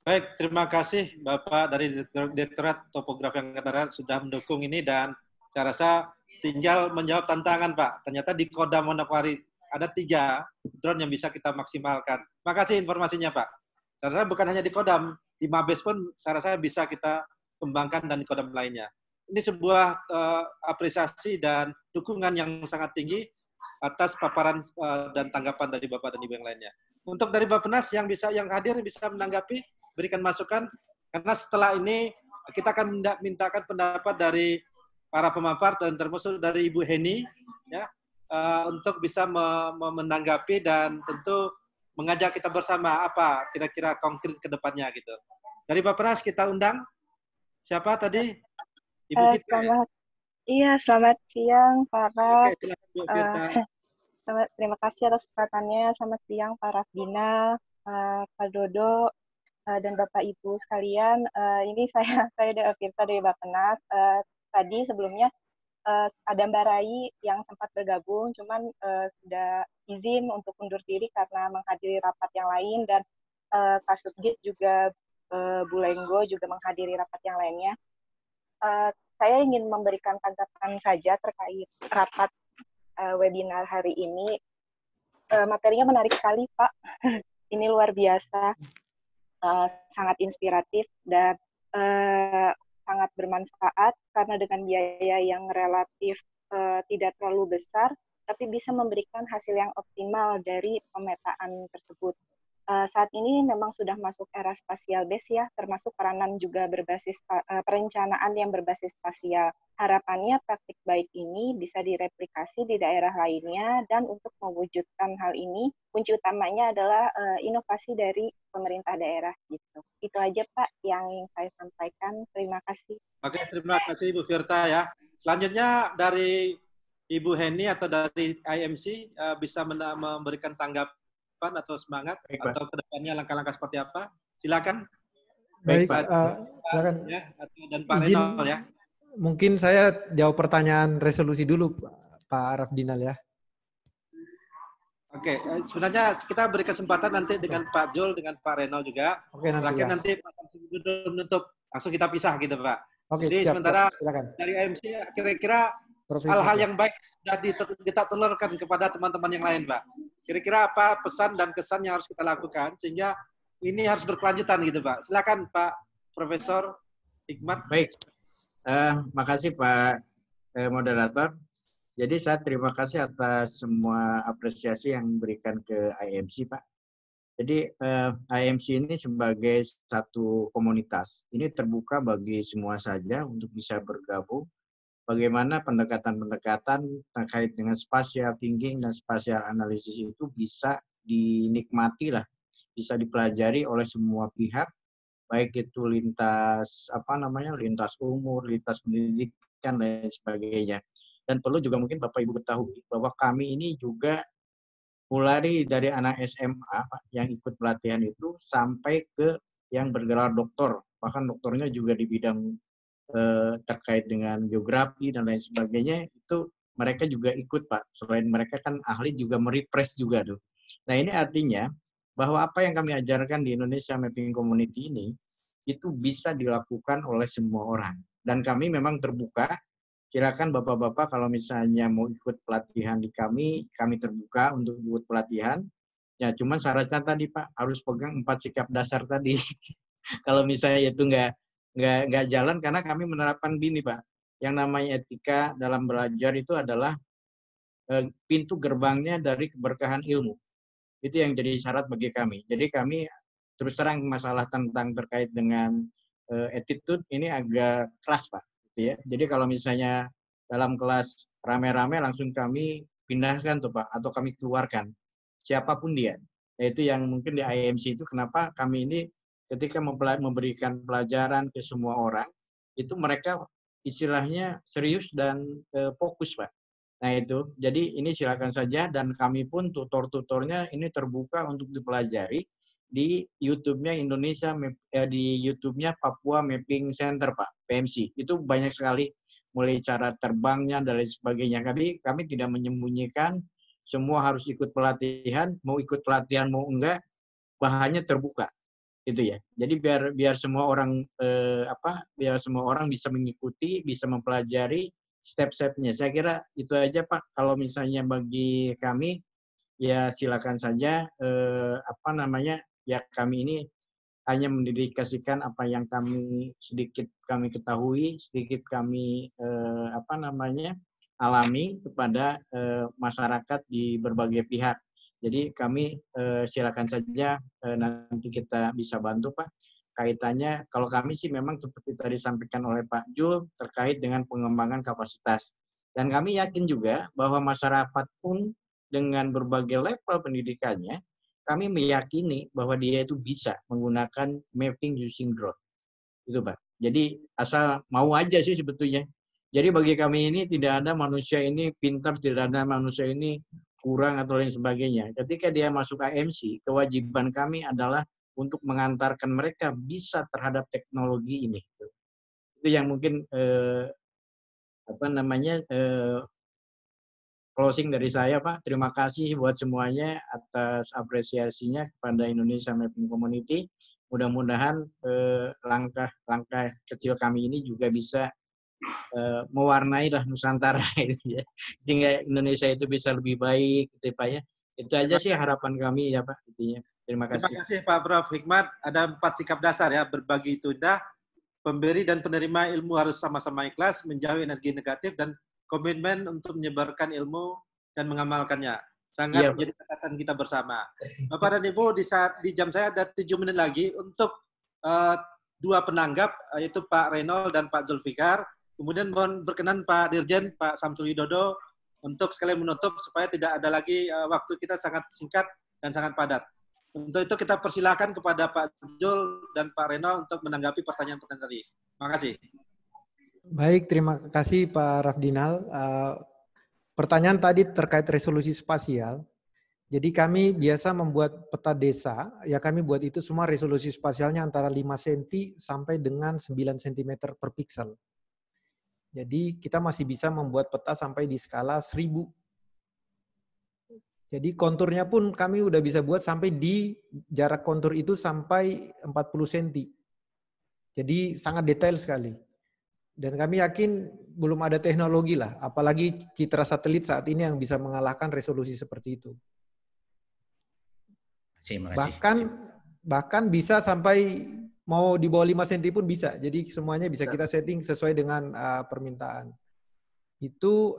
Baik, terima kasih Bapak dari Direktorat Topografi Angkatan Darat sudah mendukung ini, dan saya rasa tinggal menjawab tantangan Pak. Ternyata di Kodam Manokwari ada 3 drone yang bisa kita maksimalkan. Terima kasih informasinya Pak. Karena bukan hanya di Kodam, di Mabes pun saya rasa bisa kita kembangkan dan di Kodam lainnya. Ini sebuah apresiasi dan dukungan yang sangat tinggi atas paparan dan tanggapan dari Bapak dan Ibu yang lainnya. Untuk dari Bappenas yang hadir bisa menanggapi, berikan masukan, karena setelah ini kita akan mintakan pendapat dari para pemapar dan termasuk dari Ibu Heni ya, untuk bisa menanggapi dan tentu mengajak kita bersama apa kira-kira konkret ke depannya gitu. Dari Bappenas kita undang siapa tadi? Ibu Fitra, selamat, iya, selamat siang para. Oke, silakan, Bu Fitra. Terima kasih atas kesempatannya. Selamat siang Pak Rafdinal, Pak Dodo, dan Bapak Ibu sekalian. Ini saya dari Firta dari Bappenas. Tadi sebelumnya ada Mbak Rai yang sempat bergabung, cuman sudah izin untuk undur diri karena menghadiri rapat yang lain, dan Kasubdit juga Bu Lenggo juga menghadiri rapat yang lainnya. Saya ingin memberikan tanggapan saja terkait rapat webinar hari ini. Materinya menarik sekali, Pak. Ini luar biasa, sangat inspiratif dan sangat bermanfaat karena dengan biaya yang relatif tidak terlalu besar, tapi bisa memberikan hasil yang optimal dari pemetaan tersebut. Saat ini memang sudah masuk era spasial base ya, termasuk peranan juga berbasis perencanaan yang berbasis spasial. Harapannya praktik baik ini bisa direplikasi di daerah lainnya, dan untuk mewujudkan hal ini, kunci utamanya adalah inovasi dari pemerintah daerah gitu. Itu aja Pak yang ingin saya sampaikan. Terima kasih. Oke, terima kasih Ibu Firta ya. Selanjutnya dari Ibu Heni atau dari IMC bisa memberikan tanggapan atau semangat. Baik, atau kedepannya langkah-langkah seperti apa? Silakan. Baik, silakan. Ya, dan Pak Renol ya. Mungkin saya jawab pertanyaan resolusi dulu, Pak Rafdinal ya. Oke, sebenarnya kita beri kesempatan nanti dengan Pak Jul, dengan Pak Renol juga. Oke, nanti, nanti Pak Samsudin menutup, langsung kita pisah gitu Pak. Oke, jadi siap, sementara silakan. dari IMC kira-kira hal-hal yang baik sudah kita telurkan kepada teman-teman yang lain, Pak. Kira-kira apa pesan dan kesan yang harus kita lakukan sehingga ini harus berkelanjutan gitu, Pak. Silakan Pak Profesor Hikmat. Baik, makasih Pak moderator. Jadi saya terima kasih atas semua apresiasi yang diberikan ke IMC, Pak. Jadi IMC ini sebagai satu komunitas, ini terbuka bagi semua saja untuk bisa bergabung. Bagaimana pendekatan-pendekatan terkait dengan spatial thinking dan spatial analysis itu bisa dinikmati lah, bisa dipelajari oleh semua pihak, baik itu lintas lintas umur, lintas pendidikan dan sebagainya. Dan perlu juga mungkin Bapak Ibu ketahui bahwa kami ini juga mulai dari anak SMA Pak, yang ikut pelatihan itu sampai ke yang bergelar doktor, bahkan doktornya juga di bidang terkait dengan geografi dan lain sebagainya, itu mereka juga ikut Pak. Selain mereka kan ahli juga merefresh juga tuh. Nah ini artinya bahwa apa yang kami ajarkan di Indonesia Mapping Community ini itu bisa dilakukan oleh semua orang. Dan kami memang terbuka. Silakan Bapak-Bapak kalau misalnya mau ikut pelatihan di kami terbuka untuk ikut pelatihan. Ya cuma syaratnya tadi Pak, harus pegang 4 sikap dasar tadi. Kalau misalnya itu nggak jalan, karena kami menerapkan gini Pak, yang namanya etika dalam belajar itu adalah pintu gerbangnya dari keberkahan ilmu. Itu yang jadi syarat bagi kami. Jadi kami terus terang masalah tentang terkait dengan attitude ini agak keras Pak. Gitu ya. Jadi kalau misalnya dalam kelas rame-rame langsung kami pindahkan tuh Pak, atau kami keluarkan siapapun dia. Yaitu yang mungkin di IMC itu kenapa kami ini ketika memberikan pelajaran ke semua orang, itu mereka istilahnya serius dan fokus Pak. Nah itu, jadi ini silakan saja, dan kami pun tutor-tutornya ini terbuka untuk dipelajari di YouTube-nya di YouTube-nya Papua Mapping Center Pak, PMC. Itu banyak sekali, mulai cara terbangnya dan lain sebagainya. Kami tidak menyembunyikan, semua harus ikut pelatihan, mau ikut pelatihan mau enggak, bahannya terbuka. Itu ya. Jadi biar semua orang biar semua orang bisa mengikuti, bisa mempelajari step-stepnya. Saya kira itu aja Pak. Kalau misalnya bagi kami, ya silakan saja ya kami ini hanya mendedikasikan apa yang sedikit kami ketahui, sedikit kami alami kepada masyarakat di berbagai pihak. Jadi kami silakan saja nanti kita bisa bantu Pak. Kaitannya kalau kami sih memang seperti tadi disampaikan oleh Pak Jul terkait dengan pengembangan kapasitas. Dan kami yakin juga bahwa masyarakat pun dengan berbagai level pendidikannya, kami meyakini bahwa dia itu bisa menggunakan mapping using drone. Itu Pak. Jadi asal mau aja sih sebetulnya. Jadi bagi kami ini tidak ada manusia ini pintar, tidak ada manusia ini kurang atau lain sebagainya. Ketika dia masuk AMC, kewajiban kami adalah untuk mengantarkan mereka bisa terhadap teknologi ini. Itu yang mungkin closing dari saya Pak. Terima kasih buat semuanya atas apresiasinya kepada Indonesia Mapping Community. Mudah-mudahan langkah-langkah kecil kami ini juga bisa mewarnai lah Nusantara gitu ya. Sehingga Indonesia itu bisa lebih baik gitu Pak ya. Itu aja sih harapan kami ya Pak intinya. Terima kasih. Terima kasih Pak Prof. Hikmat. Ada 4 sikap dasar ya, berbagi itu indah, pemberi dan penerima ilmu harus sama-sama ikhlas, menjauhi energi negatif, dan komitmen untuk menyebarkan ilmu dan mengamalkannya. Sangat menjadi catatan kita bersama. Bapak dan Ibu, di jam saya ada 7 menit lagi untuk 2 penanggap, yaitu Pak Reynold dan Pak Zulfikar. Kemudian mohon berkenan Pak Dirjen, Pak Samsul Widodo, untuk sekalian menutup supaya tidak ada lagi waktu kita sangat singkat dan sangat padat. Untuk itu kita persilakan kepada Pak Jul dan Pak Reynold untuk menanggapi pertanyaan-pertanyaan tadi. Terima kasih. Baik, terima kasih Pak Rafdinal. Pertanyaan tadi terkait resolusi spasial. Jadi kami biasa membuat peta desa, ya kami buat itu semua resolusi spasialnya antara 5 cm sampai dengan 9 cm per pixel. Jadi kita masih bisa membuat peta sampai di skala 1000. Jadi konturnya pun kami udah bisa buat sampai di jarak kontur itu sampai 40 cm. Jadi sangat detail sekali. Dan kami yakin belum ada teknologi lah, apalagi citra satelit saat ini yang bisa mengalahkan resolusi seperti itu. Bahkan bisa sampai mau di bawah 5 cm pun bisa. Jadi semuanya bisa kita setting sesuai dengan permintaan. Itu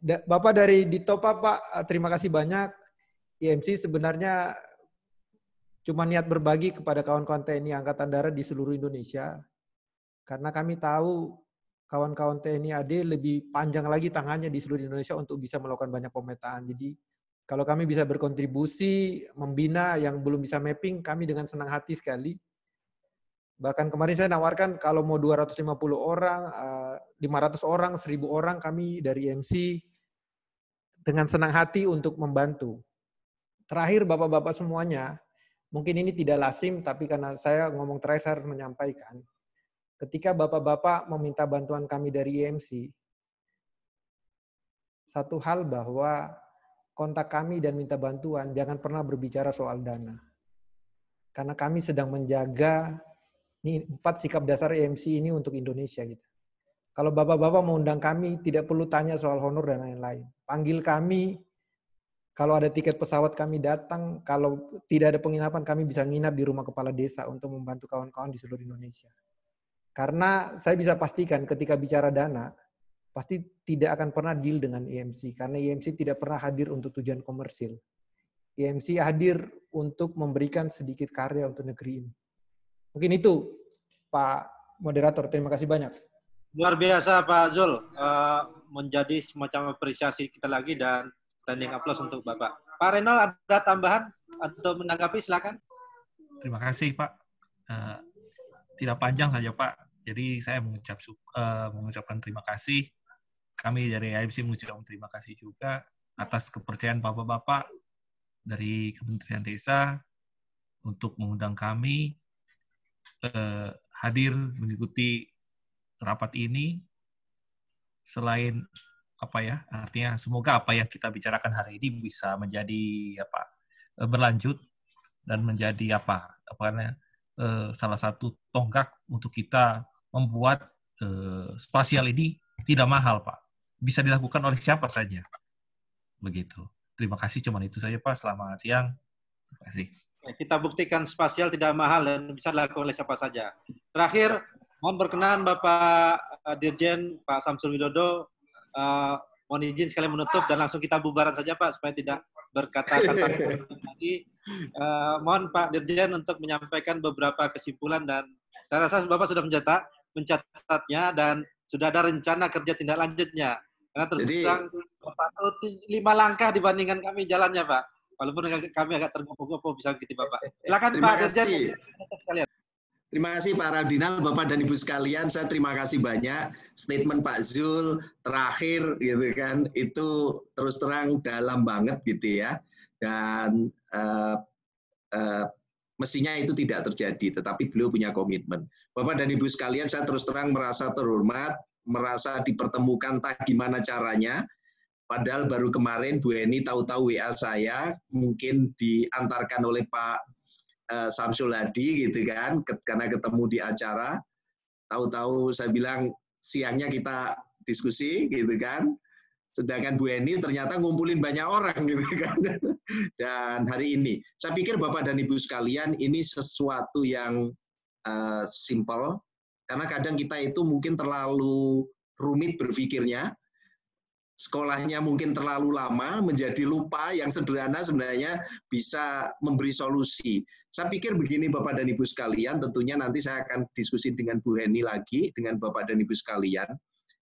Bapak dari Ditopa, Pak, terima kasih banyak. IMC sebenarnya cuma niat berbagi kepada kawan-kawan TNI Angkatan Darat di seluruh Indonesia. Karena kami tahu kawan-kawan TNI AD lebih panjang lagi tangannya di seluruh Indonesia untuk bisa melakukan banyak pemetaan. Jadi kalau kami bisa berkontribusi, membina yang belum bisa mapping, kami dengan senang hati sekali. Bahkan kemarin saya nawarkan kalau mau 250 orang, 500 orang, 1000 orang, kami dari IMC dengan senang hati untuk membantu. Terakhir Bapak-Bapak semuanya, mungkin ini tidak lazim, tapi karena saya ngomong terakhir saya harus menyampaikan. Ketika Bapak-Bapak meminta bantuan kami dari IMC, satu hal bahwa kontak kami dan minta bantuan, jangan pernah berbicara soal dana. Karena kami sedang menjaga ini 4 sikap dasar IMC ini untuk Indonesia gitu. Kalau Bapak-Bapak mengundang kami, tidak perlu tanya soal honor dan lain-lain. Panggil kami, kalau ada tiket pesawat kami datang, kalau tidak ada penginapan kami bisa nginap di rumah kepala desa untuk membantu kawan-kawan di seluruh Indonesia. Karena saya bisa pastikan ketika bicara dana, pasti tidak akan pernah deal dengan IMC. Karena IMC tidak pernah hadir untuk tujuan komersil. IMC hadir untuk memberikan sedikit karya untuk negeri ini. Mungkin itu, Pak Moderator. Terima kasih banyak. Luar biasa, Pak Zul. Menjadi semacam apresiasi kita lagi dan standing applause untuk Bapak. Pak Reynold, ada tambahan atau menanggapi? Silakan. Terima kasih, Pak. Tidak panjang saja, Pak. Jadi saya mengucapkan terima kasih. Kami dari IMC mengucapkan terima kasih juga atas kepercayaan Bapak-Bapak dari Kementerian Desa untuk mengundang kami hadir mengikuti rapat ini. Selain artinya semoga apa yang kita bicarakan hari ini bisa menjadi berlanjut dan menjadi salah satu tonggak untuk kita membuat spasial ini tidak mahal, Pak. Bisa dilakukan oleh siapa saja. Begitu. Terima kasih, cuman itu saja, Pak. Selamat siang. Terima kasih. Kita buktikan spasial tidak mahal dan bisa dilakukan oleh siapa saja. Terakhir, mohon berkenan Bapak Dirjen Pak Samsul Widodo, mohon izin sekali menutup dan langsung kita bubaran saja, Pak, supaya tidak berkata-kata lagi. Mohon Pak Dirjen untuk menyampaikan beberapa kesimpulan dan saya rasa Bapak sudah mencatatnya dan sudah ada rencana kerja tindak lanjutnya. Karena terus terang 5 langkah dibandingkan kami jalannya, Pak. Walaupun kami agak tergopoh-gopoh bisa gitu, Bapak. Silakan Pak Dirjen. Terima kasih Pak Radinal, Bapak dan Ibu sekalian. Saya terima kasih banyak statement Pak Zul terakhir gitu kan. Itu terus terang dalam banget gitu ya. Dan mestinya itu tidak terjadi, tetapi beliau punya komitmen. Bapak dan Ibu sekalian, saya terus terang merasa terhormat, merasa dipertemukan entah gimana caranya. Padahal baru kemarin Bu Eni tahu-tahu WA saya, mungkin diantarkan oleh Pak Samsul Hadi gitu kan, karena ketemu di acara. Tahu-tahu saya bilang siangnya kita diskusi gitu kan. Sedangkan Bu Eni ternyata ngumpulin banyak orang gitu kan. Dan hari ini, saya pikir Bapak dan Ibu sekalian ini sesuatu yang simple, karena kadang kita itu mungkin terlalu rumit berpikirnya. Sekolahnya mungkin terlalu lama, menjadi lupa yang sederhana sebenarnya bisa memberi solusi. Saya pikir begini Bapak dan Ibu sekalian, tentunya nanti saya akan diskusi dengan Bu Heni lagi, dengan Bapak dan Ibu sekalian.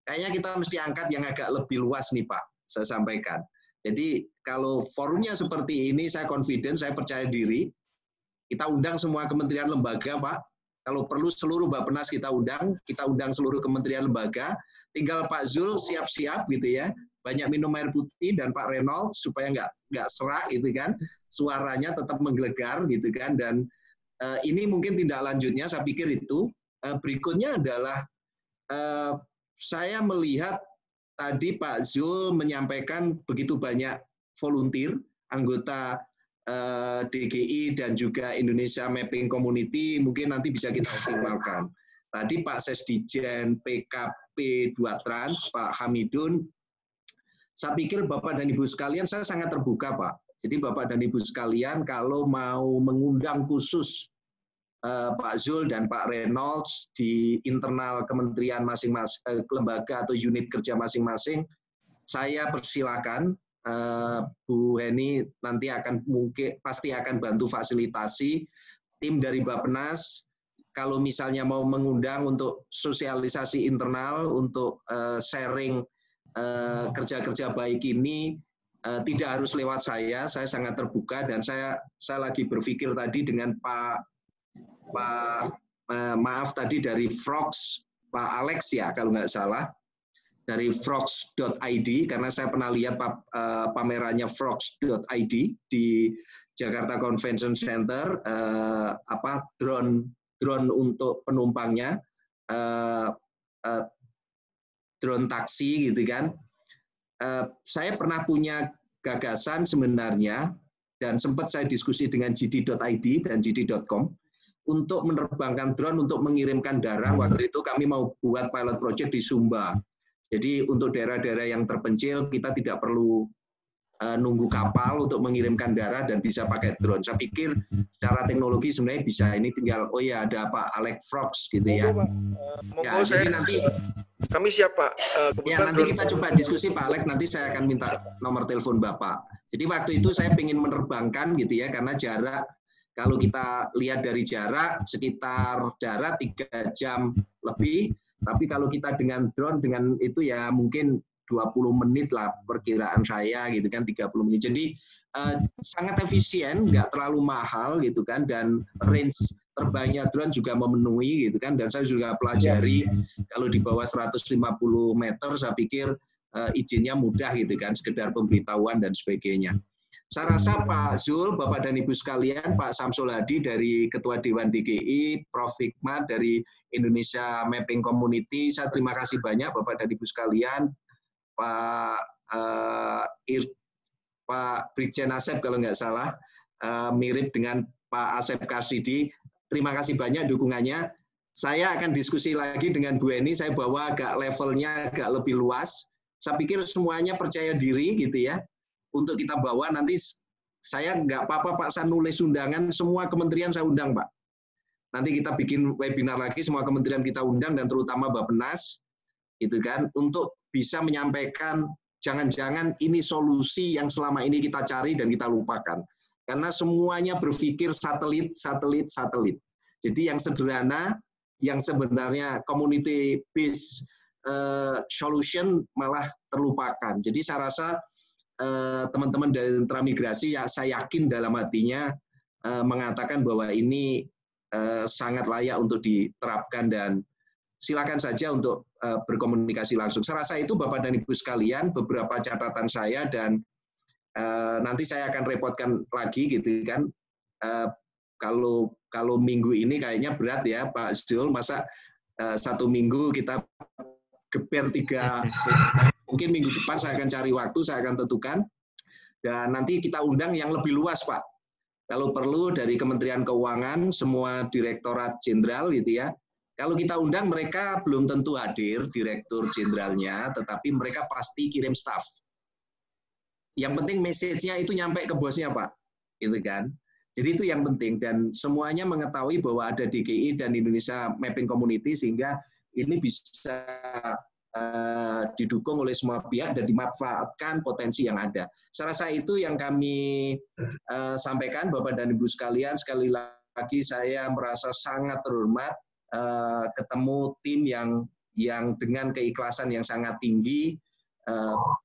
Kayaknya kita mesti angkat yang agak lebih luas nih Pak, saya sampaikan. Jadi kalau forumnya seperti ini, saya confident, saya percaya diri. Kita undang semua kementerian lembaga Pak. Kalau perlu seluruh Bappenas kita undang seluruh kementerian lembaga. Tinggal Pak Zul siap-siap gitu ya, banyak minum air putih dan Pak Reynold supaya nggak serak gitu kan, suaranya tetap menggelegar gitu kan. Dan ini mungkin tindak lanjutnya, saya pikir itu. Berikutnya adalah saya melihat tadi Pak Zul menyampaikan begitu banyak volunteer, anggota DGI dan juga Indonesia Mapping Community, mungkin nanti bisa kita optimalkan. Tadi Pak Sesdijen PKP 2 Trans, Pak Hamidun, saya pikir Bapak dan Ibu sekalian, saya sangat terbuka Pak. Jadi Bapak dan Ibu sekalian, kalau mau mengundang khusus Pak Zul dan Pak Reynolds di internal kementerian masing-masing, lembaga atau unit kerja masing-masing, saya persilakan Bu Heni nanti pasti akan bantu fasilitasi tim dari Bappenas. Kalau misalnya mau mengundang untuk sosialisasi internal, untuk sharing kerja-kerja baik ini, tidak harus lewat saya sangat terbuka, dan saya lagi berpikir tadi dengan maaf tadi dari Frogs, Pak Alex ya kalau nggak salah, dari frogs.id, karena saya pernah lihat pamerannya frogs.id di Jakarta Convention Center, drone untuk penumpangnya, drone taksi gitu kan. Saya pernah punya gagasan sebenarnya, dan sempat saya diskusi dengan gd.id dan gd.com untuk menerbangkan drone untuk mengirimkan darah. Waktu itu kami mau buat pilot project di Sumba. Jadi untuk daerah-daerah yang terpencil kita tidak perlu nunggu kapal untuk mengirimkan darah dan bisa pakai drone. Saya pikir secara teknologi sebenarnya bisa, ini tinggal ada Pak Alex Frogs gitu ya. Monggo jadi nanti kami siapa? Ya nanti kita coba diskusi Pak Alex, nanti saya akan minta nomor telepon Bapak. Jadi waktu itu saya ingin menerbangkan gitu ya, karena jarak, kalau kita lihat dari jarak sekitar darat 3 jam lebih, tapi kalau kita dengan drone dengan itu ya mungkin 20 menit lah perkiraan saya gitu kan, 30 menit. Jadi sangat efisien, nggak terlalu mahal gitu kan, dan range terbangnya drone juga memenuhi gitu kan, dan saya juga pelajari kalau di bawah 150 meter saya pikir izinnya mudah gitu kan, sekedar pemberitahuan dan sebagainya. Saya rasa Pak Zul, Bapak dan Ibu sekalian, Pak Samsul Hadi dari Ketua Dewan DGI, Prof. Hikmat dari Indonesia Mapping Community, saya terima kasih banyak Bapak dan Ibu sekalian, Pak Brigjen Asep kalau nggak salah, mirip dengan Pak Asep Karsidi, terima kasih banyak dukungannya. Saya akan diskusi lagi dengan Bu Heni, saya bawa agak levelnya agak lebih luas. Saya pikir semuanya percaya diri gitu ya, untuk kita bawa. Nanti saya nggak apa-apa Pak, saya nulis undangan, semua kementerian saya undang Pak. Nanti kita bikin webinar lagi, semua kementerian kita undang, dan terutama Bappenas, gitu kan, untuk bisa menyampaikan jangan-jangan ini solusi yang selama ini kita cari dan kita lupakan. Karena semuanya berpikir satelit. Jadi yang sederhana, yang sebenarnya community based solution malah terlupakan. Jadi saya rasa teman-teman dari transmigrasi ya, saya yakin dalam hatinya mengatakan bahwa ini sangat layak untuk diterapkan, dan silakan saja untuk berkomunikasi langsung. Saya rasa itu Bapak dan Ibu sekalian beberapa catatan saya, dan nanti saya akan repotkan lagi gitu kan. Kalau minggu ini kayaknya berat ya Pak Zul, masa 1 minggu kita geber 3. Mungkin minggu depan saya akan cari waktu, saya akan tentukan, dan nanti kita undang yang lebih luas Pak. Kalau perlu dari Kementerian Keuangan, semua Direktorat Jenderal gitu ya. Kalau kita undang mereka belum tentu hadir Direktur Jenderalnya, tetapi mereka pasti kirim staff. Yang penting message-nya itu nyampe ke bosnya Pak, gitu kan. Jadi itu yang penting, dan semuanya mengetahui bahwa ada DGI dan Indonesia Mapping Community, sehingga ini bisa didukung oleh semua pihak dan dimanfaatkan potensi yang ada. Saya rasa itu yang kami sampaikan Bapak dan Ibu sekalian. Sekali lagi saya merasa sangat terhormat ketemu tim yang dengan keikhlasan yang sangat tinggi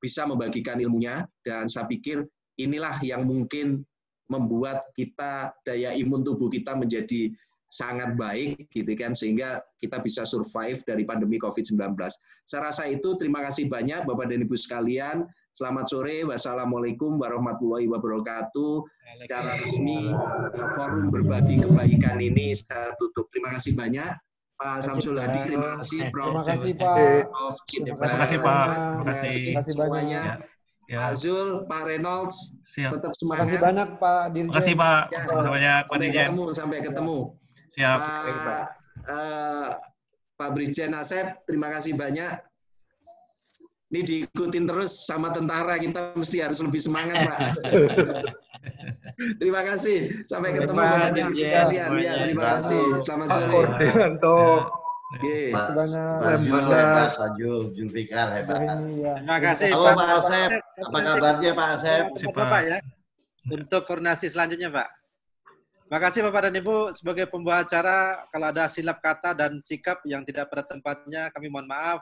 bisa membagikan ilmunya, dan saya pikir inilah yang mungkin membuat kita daya imun tubuh kita menjadi sangat baik gitu kan, sehingga kita bisa survive dari pandemi COVID-19. Saya rasa itu. Terima kasih banyak Bapak dan Ibu sekalian. Selamat sore. Wassalamualaikum warahmatullahi wabarakatuh. Secara resmi forum berbagi kebaikan ini saya tutup. Terima kasih banyak Pak Samsul Hadi, terima kasih Prof. Terima kasih Pak. Terima kasih Pak. Terima kasih semuanya. Pak Zul, Pak Reynolds, tetap semangat. Terima kasih banyak Pak Dirjen. Terima kasih Pak. Sampai ketemu. Siap. Pak Brigjen Asep, terima kasih banyak. Ini diikutin terus sama tentara, kita mesti harus lebih semangat Pak. Terima kasih. Sampai ketemu Bapak Dirjen sekalian. Ya, terima kasih. Selamat sore. Oke. Sebanyak Pak Zulfikar hebat. Terima kasih Halo Pak. Pak Asep, apa kabarnya Pak Asep? Bapak ya, untuk koordinasi selanjutnya Pak. Terima kasih Bapak dan Ibu sebagai pembawa acara. Kalau ada silap kata dan sikap yang tidak pada tempatnya, kami mohon maaf.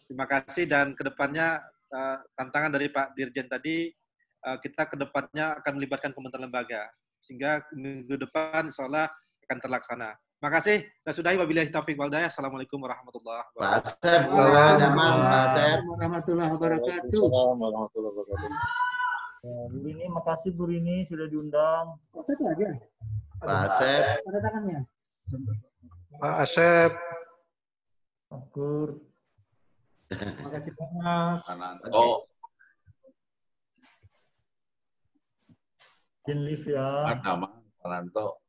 Terima kasih dan kedepannya tantangan dari Pak Dirjen tadi, kita kedepannya akan melibatkan kementerian lembaga sehingga minggu depan insya Allah akan terlaksana. Terima kasih. Saya sudahi, wabillahi taufiq wal hidayah. Assalamualaikum warahmatullahi wabarakatuh. Pak Asep, warahmatullahi wabarakatuh. Warahmatullahi wabarakatuh. Bu Rini, makasih Bu Rini sudah diundang. Satu aja. Pak Asep. Ada tangannya. Pak Asep. Syukur. Terima kasih Pak. Ananto. Live ya. Nama Ananto.